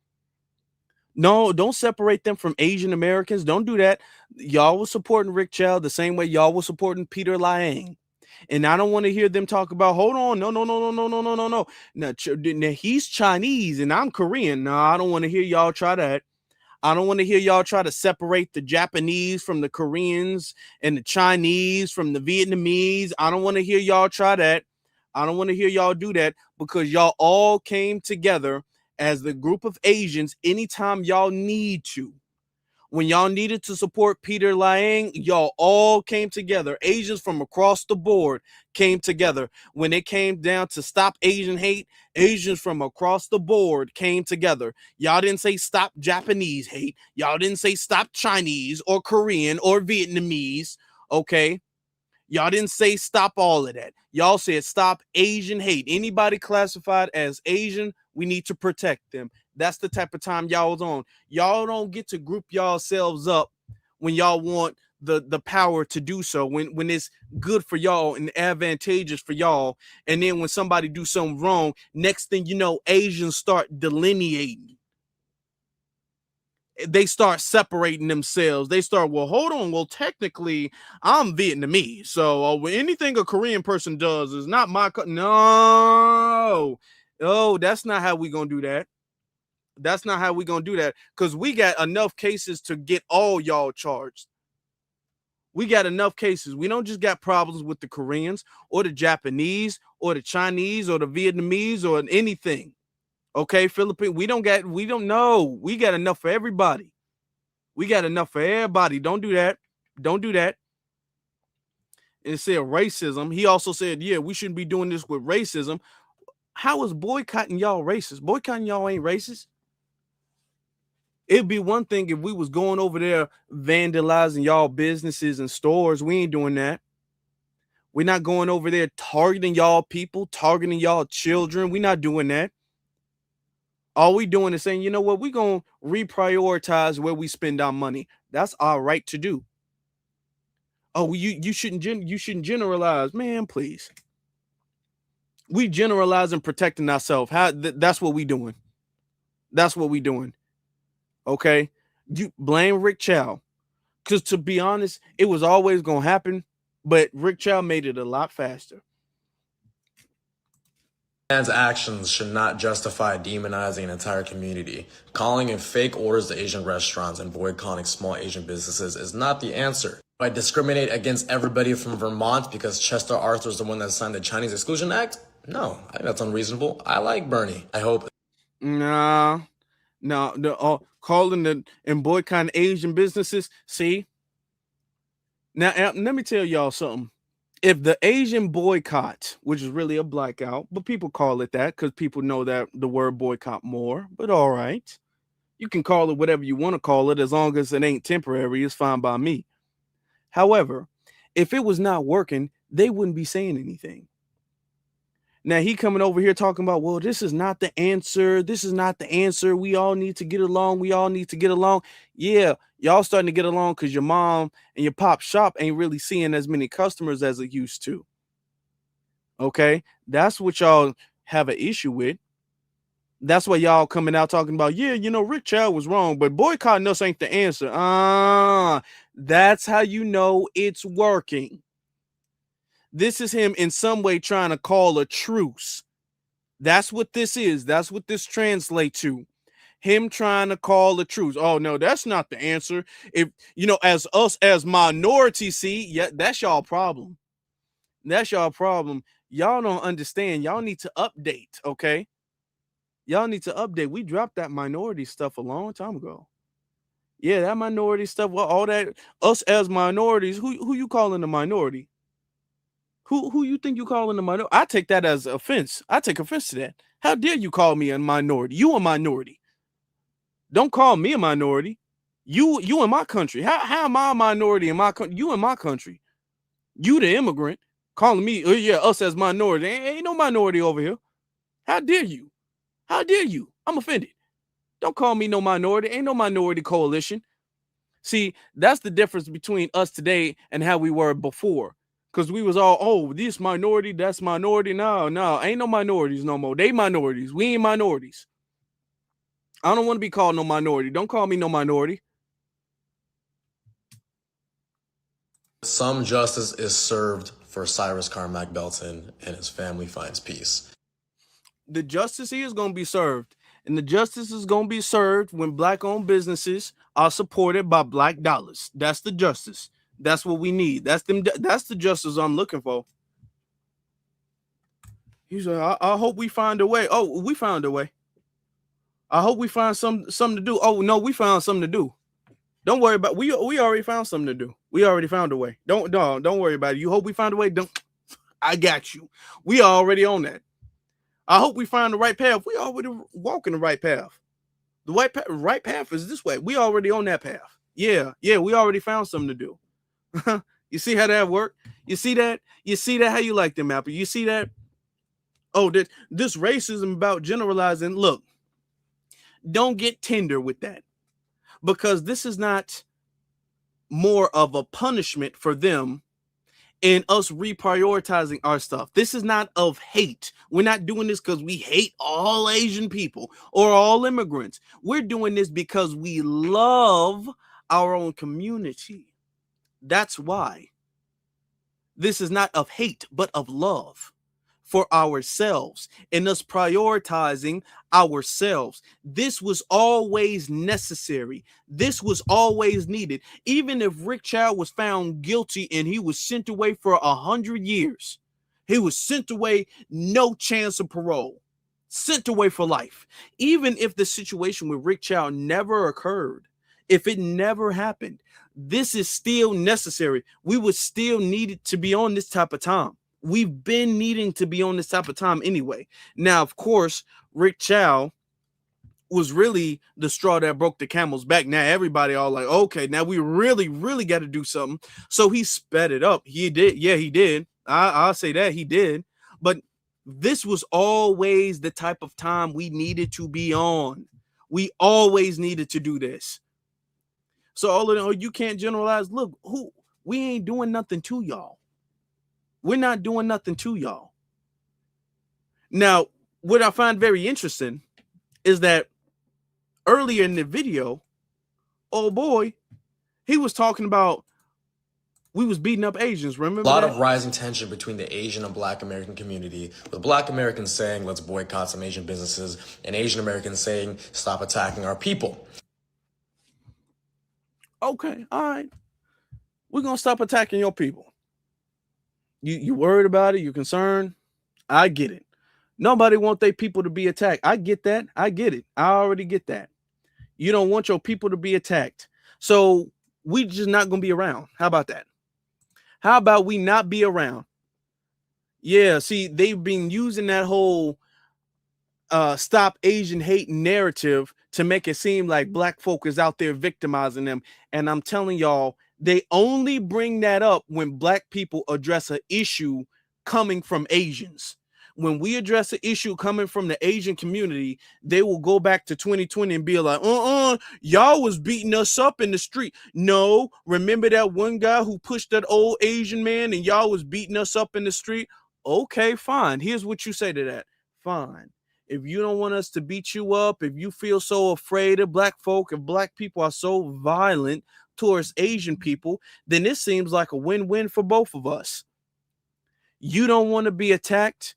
No, don't separate them from Asian Americans. Don't do that. Y'all was supporting Rick Chow the same way y'all was supporting Peter Liang. And I don't want to hear them talk about, hold on, no. Now, he's Chinese and I'm Korean. No, I don't want to hear y'all try that. I don't want to hear y'all try to separate the Japanese from the Koreans and the Chinese from the Vietnamese. I don't want to hear y'all try that. I don't want to hear y'all do that because y'all all came together as the group of Asians anytime y'all need to. When y'all needed to support Peter Liang, y'all all came together. Asians from across the board came together. When it came down to stop Asian hate, Asians from across the board came together. Y'all didn't say stop Japanese hate. Y'all didn't say stop Chinese or Korean or Vietnamese, okay? Y'all didn't say stop all of that. Y'all said stop Asian hate. Anybody classified as Asian, we need to protect them. That's the type of time y'all was on. Y'all don't get to group yourselves up when y'all want the power to do so, when it's good for y'all and advantageous for y'all. And then when somebody do something wrong, next thing you know, Asians start delineating. They start separating themselves. They start, well, hold on. Well, technically, I'm Vietnamese. So anything a Korean person does is not my... No. Oh, that's not how we going to do that. That's not how we going to do that. Because we got enough cases to get all y'all charged. We got enough cases. We don't just got problems with the Koreans or the Japanese or the Chinese or the Vietnamese or anything. Okay, Philippines, we don't know. We got enough for everybody. We got enough for everybody. Don't do that. Don't do that. And it said racism. He also said, yeah, we shouldn't be doing this with racism. How is boycotting y'all racist? Boycotting y'all ain't racist. It'd be one thing if we was going over there vandalizing y'all businesses and stores. We ain't doing that. We're not going over there targeting y'all people, targeting y'all children. We're not doing that. All we doing is saying, you know what, we're going to reprioritize where we spend our money. That's our right to do. Oh, you shouldn't generalize. Man, please. We generalizing protecting ourselves. That's what we doing. That's what we doing. Okay? You blame Rick Chow. Because to be honest, it was always going to happen, but Rick Chow made it a lot faster. Man's actions should not justify demonizing an entire community. Calling in fake orders to Asian restaurants and boycotting small Asian businesses is not the answer. Do I discriminate against everybody from Vermont because Chester Arthur's the one that signed the Chinese Exclusion Act? No, I think that's unreasonable. I like Bernie. I hope. No, calling and boycotting Asian businesses. See? Now, let me tell y'all something. If the Asian boycott, which is really a blackout, but people call it that because people know that the word boycott more, but all right. You can call it whatever you want to call it as long as it ain't temporary. It's fine by me. However, if it was not working, they wouldn't be saying anything. Now he coming over here talking about, well, this is not the answer. This is not the answer. We all need to get along. We all need to get along. Yeah, y'all starting to get along because your mom and your pop shop ain't really seeing as many customers as it used to. Okay, that's what y'all have an issue with. That's why y'all coming out talking about, yeah, you know, Rick Chow was wrong, but boycotting us ain't the answer. That's how you know it's working. This is him in some way trying to call a truce. That's what this is. That's what this translates to. Him trying to call a truce. Oh, no, that's not the answer. If, you know, as us as minorities see, yeah, that's y'all problem. That's y'all problem. Y'all don't understand. Y'all need to update, okay? Y'all need to update. We dropped that minority stuff a long time ago. Yeah, that minority stuff, well, all that, us as minorities, who you calling a minority? Who you think you calling a minority? I take that as offense. I take offense to that. How dare you call me a minority? You a minority. Don't call me a minority. You in my country. How am I a minority in my country? You in my country. You the immigrant calling me, oh yeah, us as minority. Ain't no minority over here. How dare you? How dare you? I'm offended. Don't call me no minority. Ain't no minority coalition. See, that's the difference between us today and how we were before. Because we was all, oh, this minority, that's minority. No, ain't no minorities no more. They minorities. We ain't minorities. I don't want to be called no minority. Don't call me no minority. Some justice is served for Cyrus Carmack Belton and his family finds peace. The justice here is going to be served. And the justice is going to be served when black-owned businesses are supported by black dollars. That's the justice. That's what we need. That's the justice I'm looking for. He said, I hope we find a way. Oh, we found a way. I hope we find something to do. Oh, no, we found something to do. Don't worry about we already found something to do. We already found a way. Don't worry about it. You hope we find a way. I got you. We already on that. I hope we find the right path. We already walking the right path. The right path is this way. We already on that path. Yeah, we already found something to do. You see how that worked? You see that? You see that? How you like them, Apple? You see that? Oh, this racism about generalizing. Look, don't get tender with that, because this is not more of a punishment for them and us reprioritizing our stuff. This is not of hate. We're not doing this because we hate all Asian people or all immigrants. We're doing this because we love our own community. That's why. This is not of hate, but of love for ourselves and us prioritizing ourselves. This was always necessary. This was always needed. Even if Rick Chow was found guilty and he was sent away for 100 years, he was sent away, no chance of parole, sent away for life. Even if the situation with Rick Chow never occurred, if it never happened, this is still necessary. We would still need it to be on this type of time. We've been needing to be on this type of time anyway. Now, of course, Rick Chow was really the straw that broke the camel's back. Now everybody all like, okay, now we really got to do something. So he sped it up. He did. Yeah, he did. I'll say that he did. But this was always the type of time we needed to be on. We always needed to do this. So all of them, oh, you can't generalize. Look, we ain't doing nothing to y'all. We're not doing nothing to y'all. Now, what I find very interesting is that earlier in the video, oh boy, he was talking about we was beating up Asians. Remember A lot that? of rising tension between the Asian and Black American community, with Black Americans saying, let's boycott some Asian businesses, and Asian Americans saying, stop attacking our people. Okay, all right. We're going to stop attacking your people. You worried about it? You concerned? I get it. Nobody want their people to be attacked. I get that. I get it. I already get that. You don't want your people to be attacked. So we just not going to be around. How about that? How about we not be around? Yeah, see, they've been using that whole stop Asian hate narrative to make it seem like Black folk is out there victimizing them. And I'm telling y'all, they only bring that up when Black people address an issue coming from Asians. When we address an issue coming from the Asian community, they will go back to 2020 and be like, y'all was beating us up in the street. No, remember that one guy who pushed that old Asian man and y'all was beating us up in the street? Okay, fine. Here's what you say to that. Fine. If you don't want us to beat you up, if you feel so afraid of Black folk, if Black people are so violent towards Asian people, then this seems like a win-win for both of us. You don't want to be attacked.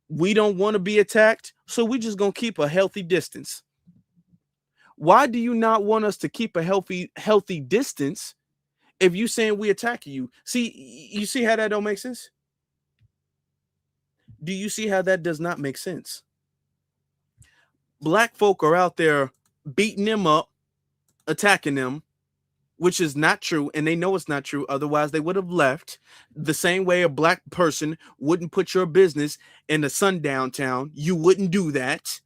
We don't want to be attacked. So we just going to keep a healthy distance. Why do you not want us to keep a healthy distance if you saying we attacking you? See, you see how that don't make sense? Do you see how that does not make sense? Black folk are out there beating them up, attacking them, which is not true, and they know it's not true. Otherwise, they would have left. The same way a Black person wouldn't put your business in a sundown town. You wouldn't do that.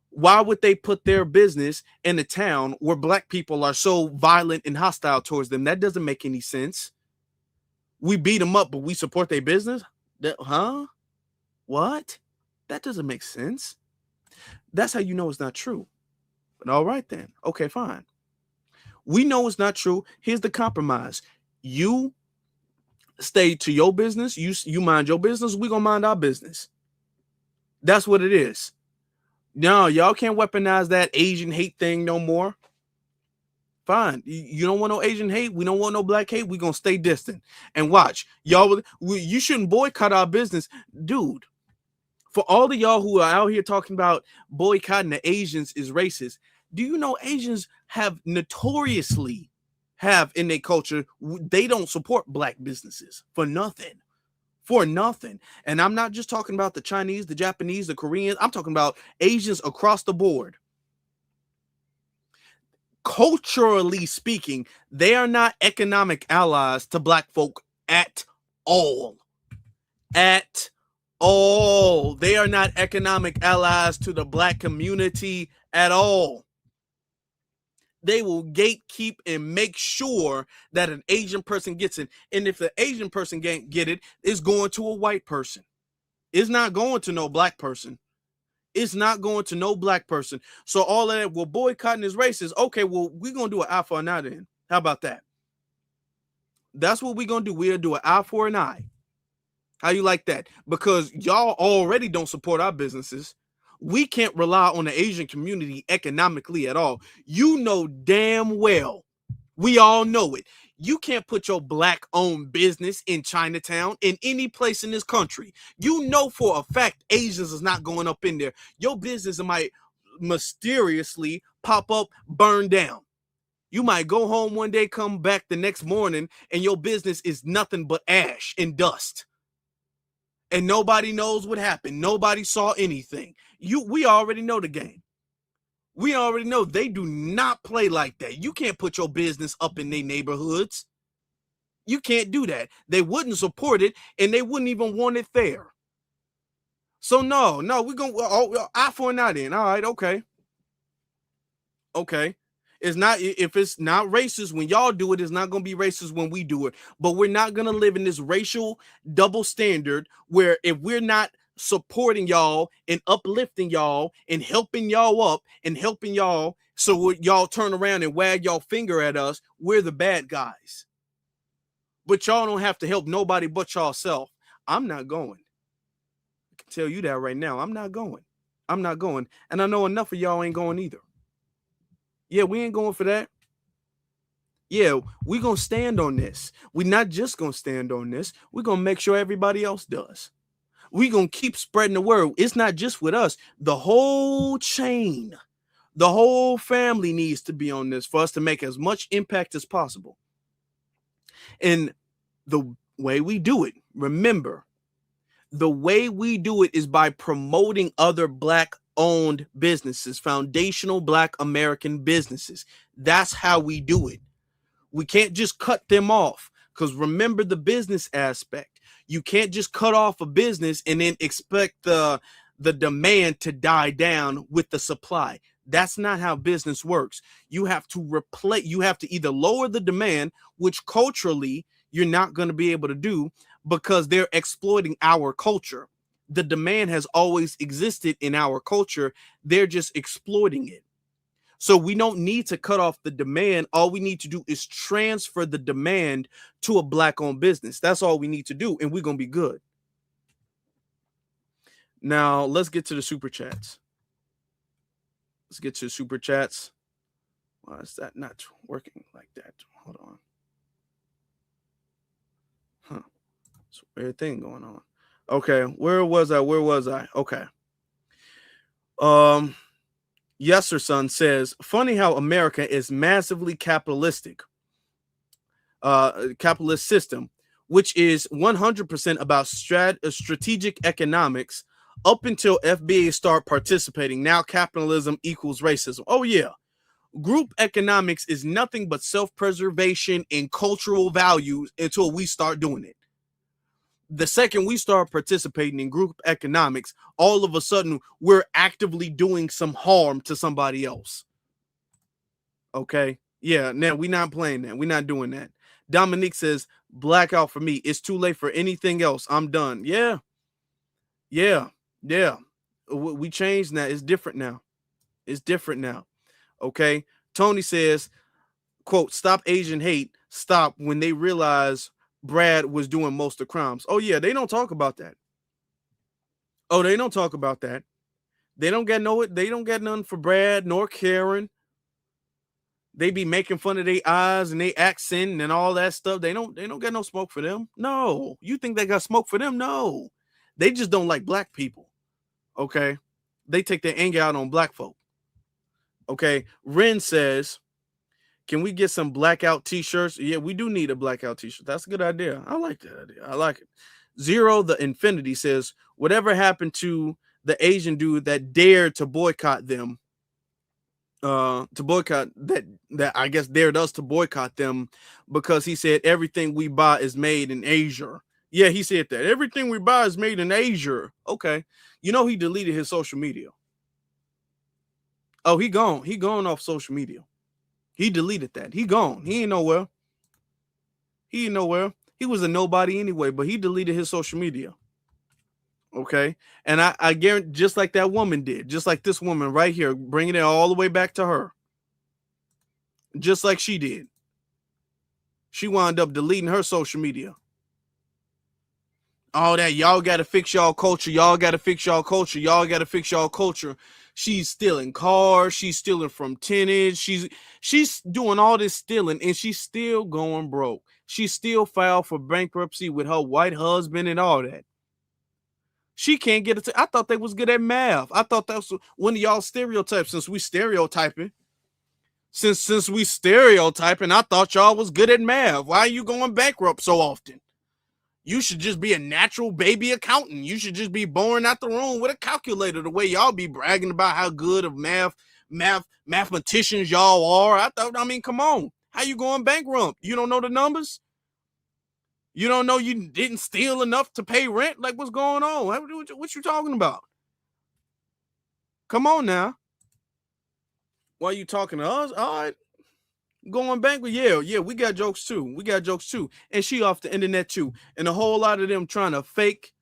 Why would they put their business in a town where Black people are so violent and hostile towards them? That doesn't make any sense. We beat them up, but we support their business? Huh? What? That doesn't make sense. That's how you know it's not true. But all right then. Okay, fine. We know it's not true. Here's the compromise. You stay to your business. You mind your business. We're going to mind our business. That's what it is. No, y'all can't weaponize that Asian hate thing no more. Fine. You don't want no Asian hate. We don't want no Black hate. We're going to stay distant. And watch. Y'all, you shouldn't boycott our business. Dude, for all of y'all who are out here talking about boycotting the Asians is racist, do you know Asians have notoriously have in their culture, they don't support Black businesses for nothing. For nothing. And I'm not just talking about the Chinese, the Japanese, the Koreans. I'm talking about Asians across the board. Culturally speaking, they are not economic allies to Black folk at all. At all. They are not economic allies to the Black community at all. They will gatekeep and make sure that an Asian person gets it. And if the Asian person can't get it, it's going to a white person. It's not going to no Black person. It's not going to no Black person. So all of that, well, boycotting is racist. Okay, well, we're going to do an eye for an eye then. How about that? That's what we're going to do. We'll do an eye for an eye. How you like that? Because y'all already don't support our businesses. We can't rely on the Asian community economically at all. You know damn well. We all know it. You can't put your Black-owned business in Chinatown, in any place in this country. You know for a fact Asians is not going up in there. Your business might mysteriously pop up, burn down. You might go home one day, come back the next morning, and your business is nothing but ash and dust. And nobody knows what happened. Nobody saw anything. We already know the game. We already know they do not play like that. You can't put your business up in their neighborhoods. You can't do that. They wouldn't support it, and they wouldn't even want it there. So no, we're gonna eye for an eye then. All right, okay. It's not, if it's not racist when y'all do it, it's not gonna be racist when we do it. But we're not gonna live in this racial double standard where if we're not supporting y'all and uplifting y'all and helping y'all up and helping y'all, so y'all turn around and wag y'all finger at us, we're the bad guys. But y'all don't have to help nobody but y'allself. I'm not going. I can tell you that right now. I'm not going. And I know enough of y'all ain't going either. Yeah, we ain't going for that. Yeah, we're going to stand on this. We're not just going to stand on this. We're going to make sure everybody else does. We're going to keep spreading the word. It's not just with us. The whole chain, the whole family needs to be on this for us to make as much impact as possible. And the way we do it, remember, the way we do it is by promoting other Black-owned businesses, foundational Black American businesses. That's how we do it. We can't just cut them off, because remember the business aspect. You can't just cut off a business and then expect the demand to die down with the supply. That's not how business works. You have to either lower the demand, which culturally you're not going to be able to do because they're exploiting our culture. The demand has always existed in our culture. They're just exploiting it. So we don't need to cut off the demand. All we need to do is transfer the demand to a Black-owned business. That's all we need to do, and we're going to be good. Now, let's get to the super chats. Why is that not working like that? Hold on. It's a weird thing going on. Okay, where was I? Okay. Yes, Sir Son says, funny how America is massively capitalistic. Capitalist system, which is 100% about strategic economics up until FBA start participating. Now capitalism equals racism. Oh, yeah. Group economics is nothing but self-preservation and cultural values until we start doing it. The second we start participating in group economics, all of a sudden we're actively doing some harm to somebody else. Okay. Yeah. Now we're not playing that. We're not doing that. Dominique says, blackout for me. It's too late for anything else. I'm done. Yeah. We changed that. It's different now. Okay. Tony says, quote, stop Asian hate. Stop when they realize Brad was doing most of the crimes. Oh, yeah, they don't talk about that. They don't get none for Brad nor Karen. They be making fun of their eyes and their accent and all that stuff. They don't get no smoke for them. No. You think they got smoke for them? No. They just don't like Black people. Okay. They take their anger out on Black folk. Okay. Ren says, can we get some blackout t-shirts? Yeah, we do need a blackout t-shirt. That's a good idea. I like that idea. I like it. Zero the Infinity says, whatever happened to the Asian dude that dared to boycott them? That I guess dared us to boycott them because he said everything we buy is made in Asia. Yeah, he said that. Everything we buy is made in Asia. Okay. You know, he deleted his social media. Oh, he gone. He gone off social media. He deleted that. He gone. He ain't nowhere. He was a nobody anyway, but he deleted his social media. Okay. And I guarantee, just like that woman did, just like this woman right here, bringing it all the way back to her. Just like she did. She wound up deleting her social media. All that, y'all got to fix y'all culture. She's stealing cars. She's stealing from tenants. She's doing all this stealing, and she's still going broke. She still filed for bankruptcy with her white husband and all that. She can't get it. I thought they was good at math. I thought that was one of y'all stereotypes. Since we stereotyping, I thought y'all was good at math. Why are you going bankrupt so often? You should just be a natural baby accountant. You should just be born out the room with a calculator, the way y'all be bragging about how good of mathematicians y'all are. I mean, come on. How you going bankrupt? You don't know the numbers? You don't know you didn't steal enough to pay rent? Like, what's going on? What you talking about? Come on now. Why are you talking to us? All right. Going bankrupt? Yeah, we got jokes too. And she off the internet too. And a whole lot of them trying to fake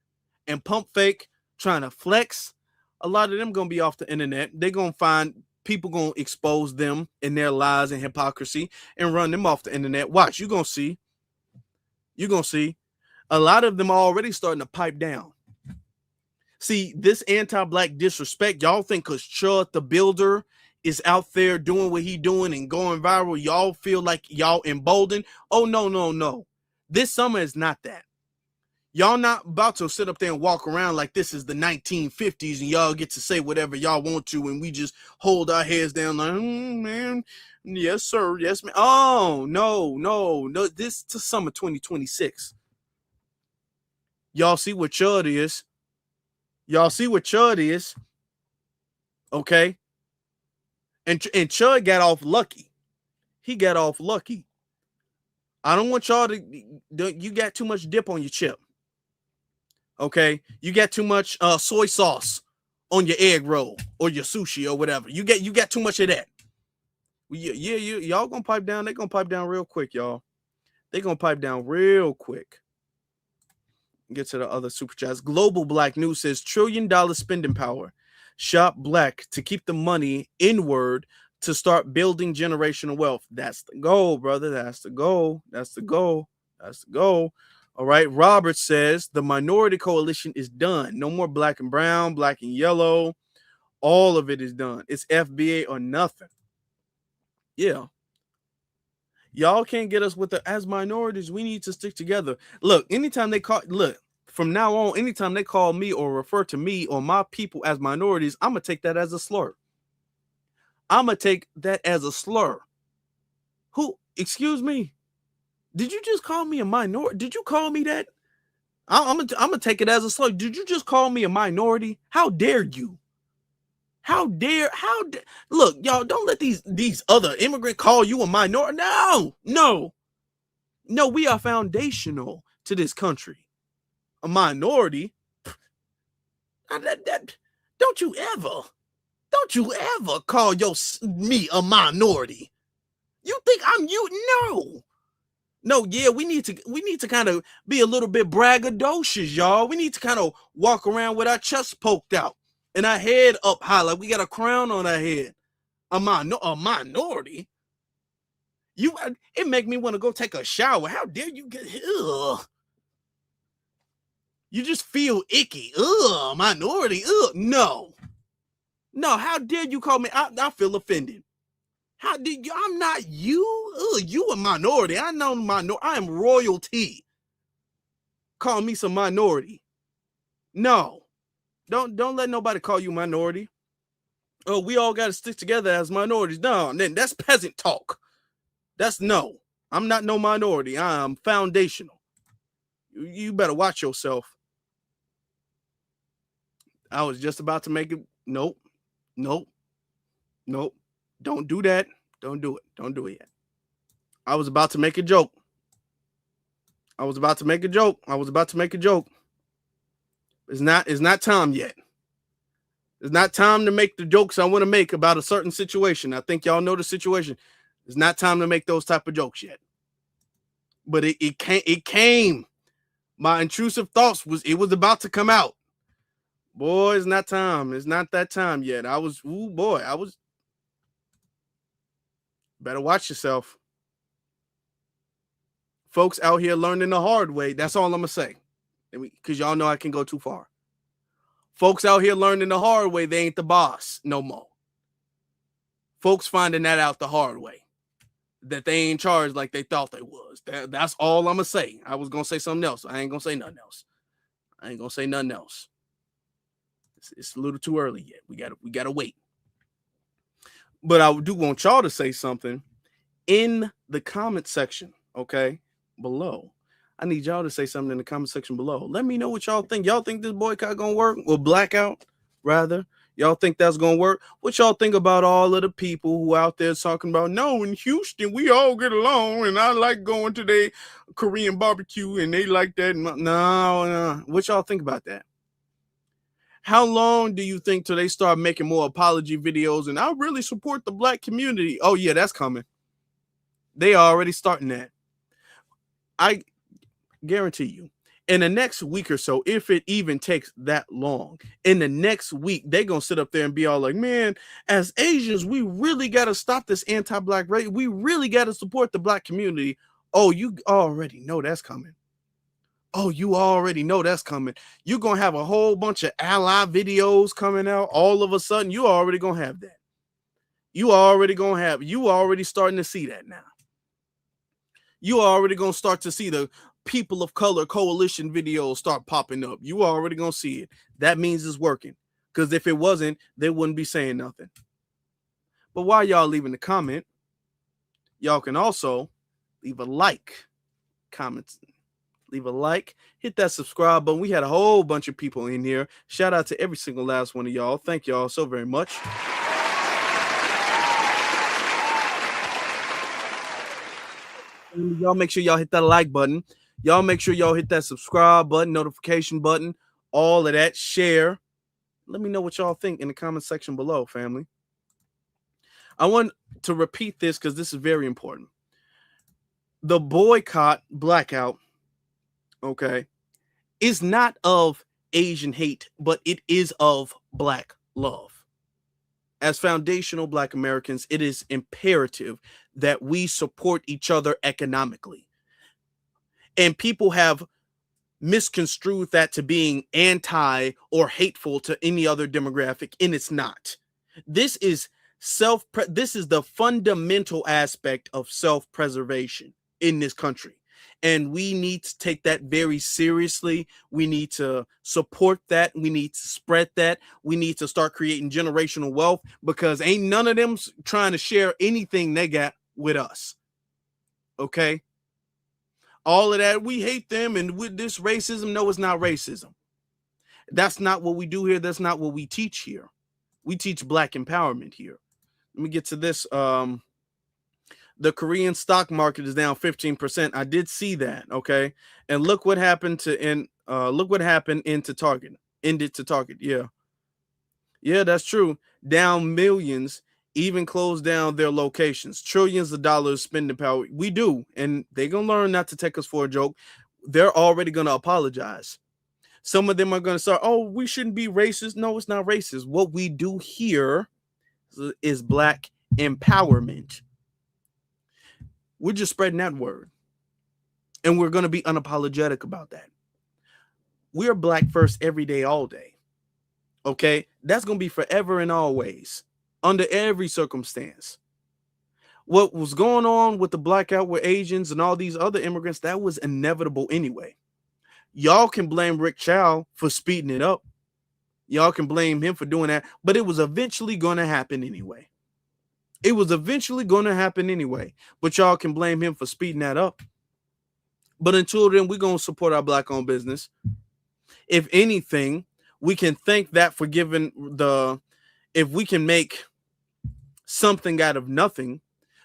and pump fake, trying to flex. A lot of them going to be off the internet. They're going to find people going to expose them in their lies and hypocrisy and run them off the internet. Watch, you're going to see. You're going to see. A lot of them are already starting to pipe down. See, this anti-black disrespect, y'all think because Chud the Builder is out there doing what he doing and going viral, y'all feel like y'all emboldened? Oh, no. This summer is not that. Y'all not about to sit up there and walk around like this is the 1950s and y'all get to say whatever y'all want to and we just hold our heads down like, man, yes, sir, yes, man. Oh, no. This to summer 2026. Y'all see what Chud is. Okay? And Chud got off lucky. He got off lucky. I don't want y'all to, you got too much dip on your chip. Okay? You got too much soy sauce on your egg roll or your sushi or whatever. You got too much of that. Y'all gonna pipe down. They're gonna pipe down real quick, y'all. They're gonna pipe down real quick. Get to the other super chats. Global Black News says $1 trillion spending power. Shop black to keep the money inward to start building generational wealth. That's the goal, brother. That's the goal. All right. Robert says the minority coalition is done. No more black and brown, black and yellow. All of it is done. It's FBA or nothing. Yeah. Y'all can't get us with the as minorities. We need to stick together. Look, from now on, anytime they call me or refer to me or my people as minorities, I'm going to take that as a slur. Who, excuse me? Did you just call me a minority? Did you call me that? I'm going to take it as a slur. Did you just call me a minority? How dare you? Look, y'all, don't let these other immigrants call you a minority. No, we are foundational to this country. A minority? Don't you ever call me a minority. You think I'm you? No, yeah, we need to kind of be a little bit braggadocious, y'all. We need to kind of walk around with our chest poked out and our head up high, like we got a crown on our head. A minority? It make me want to go take a shower. How dare you get ugh. You just feel icky. Ugh, minority. Ugh, no. How dare you call me? I feel offended. How did you? I'm not you. Ugh, you a minority. I know I am royalty. Call me some minority. No. Don't let nobody call you minority. Oh, we all got to stick together as minorities. No, then that's peasant talk. No. I'm not no minority. I am foundational. You better watch yourself. I was just about to make it. Nope. Don't do that. Don't do it yet. I was about to make a joke. It's not time yet. It's not time to make the jokes I want to make about a certain situation. I think y'all know the situation. It's not time to make those type of jokes yet. But it came. My intrusive thoughts was about to come out. Boy, it's not time. It's not that time yet. Better watch yourself. Folks out here learning the hard way. That's all I'm going to say. Because y'all know I can go too far. Folks out here learning the hard way, they ain't the boss no more. Folks finding that out the hard way. That they ain't charged like they thought they was. That's all I'm going to say. I was going to say something else. I ain't going to say nothing else. It's a little too early yet. We gotta wait. But I do want y'all to say something in the comment section, okay, below. I need y'all to say something in the comment section below. Let me know what y'all think. Y'all think this boycott gonna work? Or blackout, rather. Y'all think that's gonna work? What y'all think about all of the people who out there talking about, no, in Houston we all get along, and I like going to the Korean barbecue, and they like that? No. What y'all think about that? How long do you think till they start making more apology videos and I really support the black community? Oh yeah, that's coming. They are already starting that. I guarantee you. In the next week or so, if it even takes that long, in the next week, they're going to sit up there and be all like, man, as Asians, we really got to stop this anti-black race. We really got to support the black community. Oh, you already know that's coming. Oh, you already know that's coming. You're going to have a whole bunch of ally videos coming out. All of a sudden, you already going to have that. You already starting to see that now. You already going to start to see the People of Color Coalition videos start popping up. You already gonna see it. That means it's working. Because if it wasn't, they wouldn't be saying nothing. But while y'all leaving the comment, y'all can also leave a like. Comments. Leave a like. Hit that subscribe button. We had a whole bunch of people in here. Shout out to every single last one of y'all. Thank y'all so very much. Y'all make sure y'all hit that like button. Y'all make sure y'all hit that subscribe button, notification button, all of that. Share. Let me know what y'all think in the comment section below, family. I want to repeat this because this is very important. The boycott, blackout, okay, is not of Asian hate, but it is of black love. As foundational black Americans, it is imperative that we support each other economically. And people have misconstrued that to being anti or hateful to any other demographic, and it's not. This is the fundamental aspect of self-preservation in this country. And we need to take that very seriously. We need to support that. We need to spread that. We need to start creating generational wealth, because ain't none of them trying to share anything they got with us. Okay? All of that, we hate them, and with this racism, no, it's not racism. That's not what we do here. That's not what we teach here. We teach black empowerment here. Let me get to this. The Korean stock market is down 15%. I did see that, okay? And look what happened into Target. Ended to Target. Yeah, that's true. Down millions. Even close down their locations. Trillions of dollars spending power. We do. And they're going to learn not to take us for a joke. They're already going to apologize. Some of them are going to start, oh, we shouldn't be racist. No, it's not racist. What we do here is black empowerment. We're just spreading that word. And we're going to be unapologetic about that. We're black first every day, all day. Okay? That's going to be forever and always. Under every circumstance. What was going on with the blackout with Asians and all these other immigrants, that was inevitable anyway. Y'all can blame Rick Chow for speeding it up. Y'all can blame him for doing that, but it was eventually going to happen anyway. It was eventually going to happen anyway, but y'all can blame him for speeding that up. But until then, we're going to support our black-owned business. If anything, we can thank that for giving if we can make something out of nothing,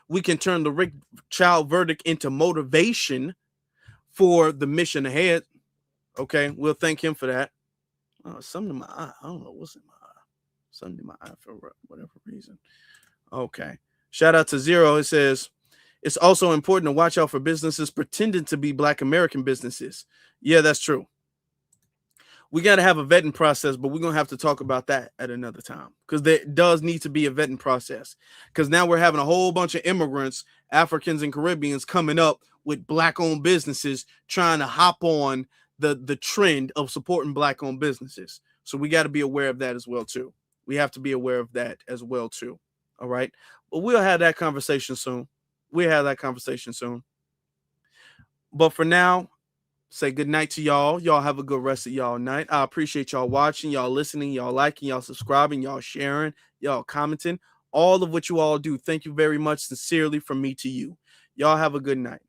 we can turn the Rick Chow verdict into motivation for the mission ahead. Okay, we'll thank him for that. Something in my eye. I don't know what's in my eye. Something in my eye for whatever reason. Okay. Shout out to Zero. It says, it's also important to watch out for businesses pretending to be Black American businesses. Yeah, that's true. We got to have a vetting process, but we're going to have to talk about that at another time, because there does need to be a vetting process, because now we're having a whole bunch of immigrants, Africans and Caribbeans, coming up with Black-owned businesses trying to hop on the trend of supporting Black-owned businesses. So we got to be aware of that as well, too. We have to be aware of that as well, too. All right. But we'll have that conversation soon. But for now, say good night to y'all. Y'all have a good rest of y'all night. I appreciate y'all watching, y'all listening, y'all liking, y'all subscribing, y'all sharing, y'all commenting. All of what you all do. Thank you very much, sincerely, from me to you. Y'all have a good night.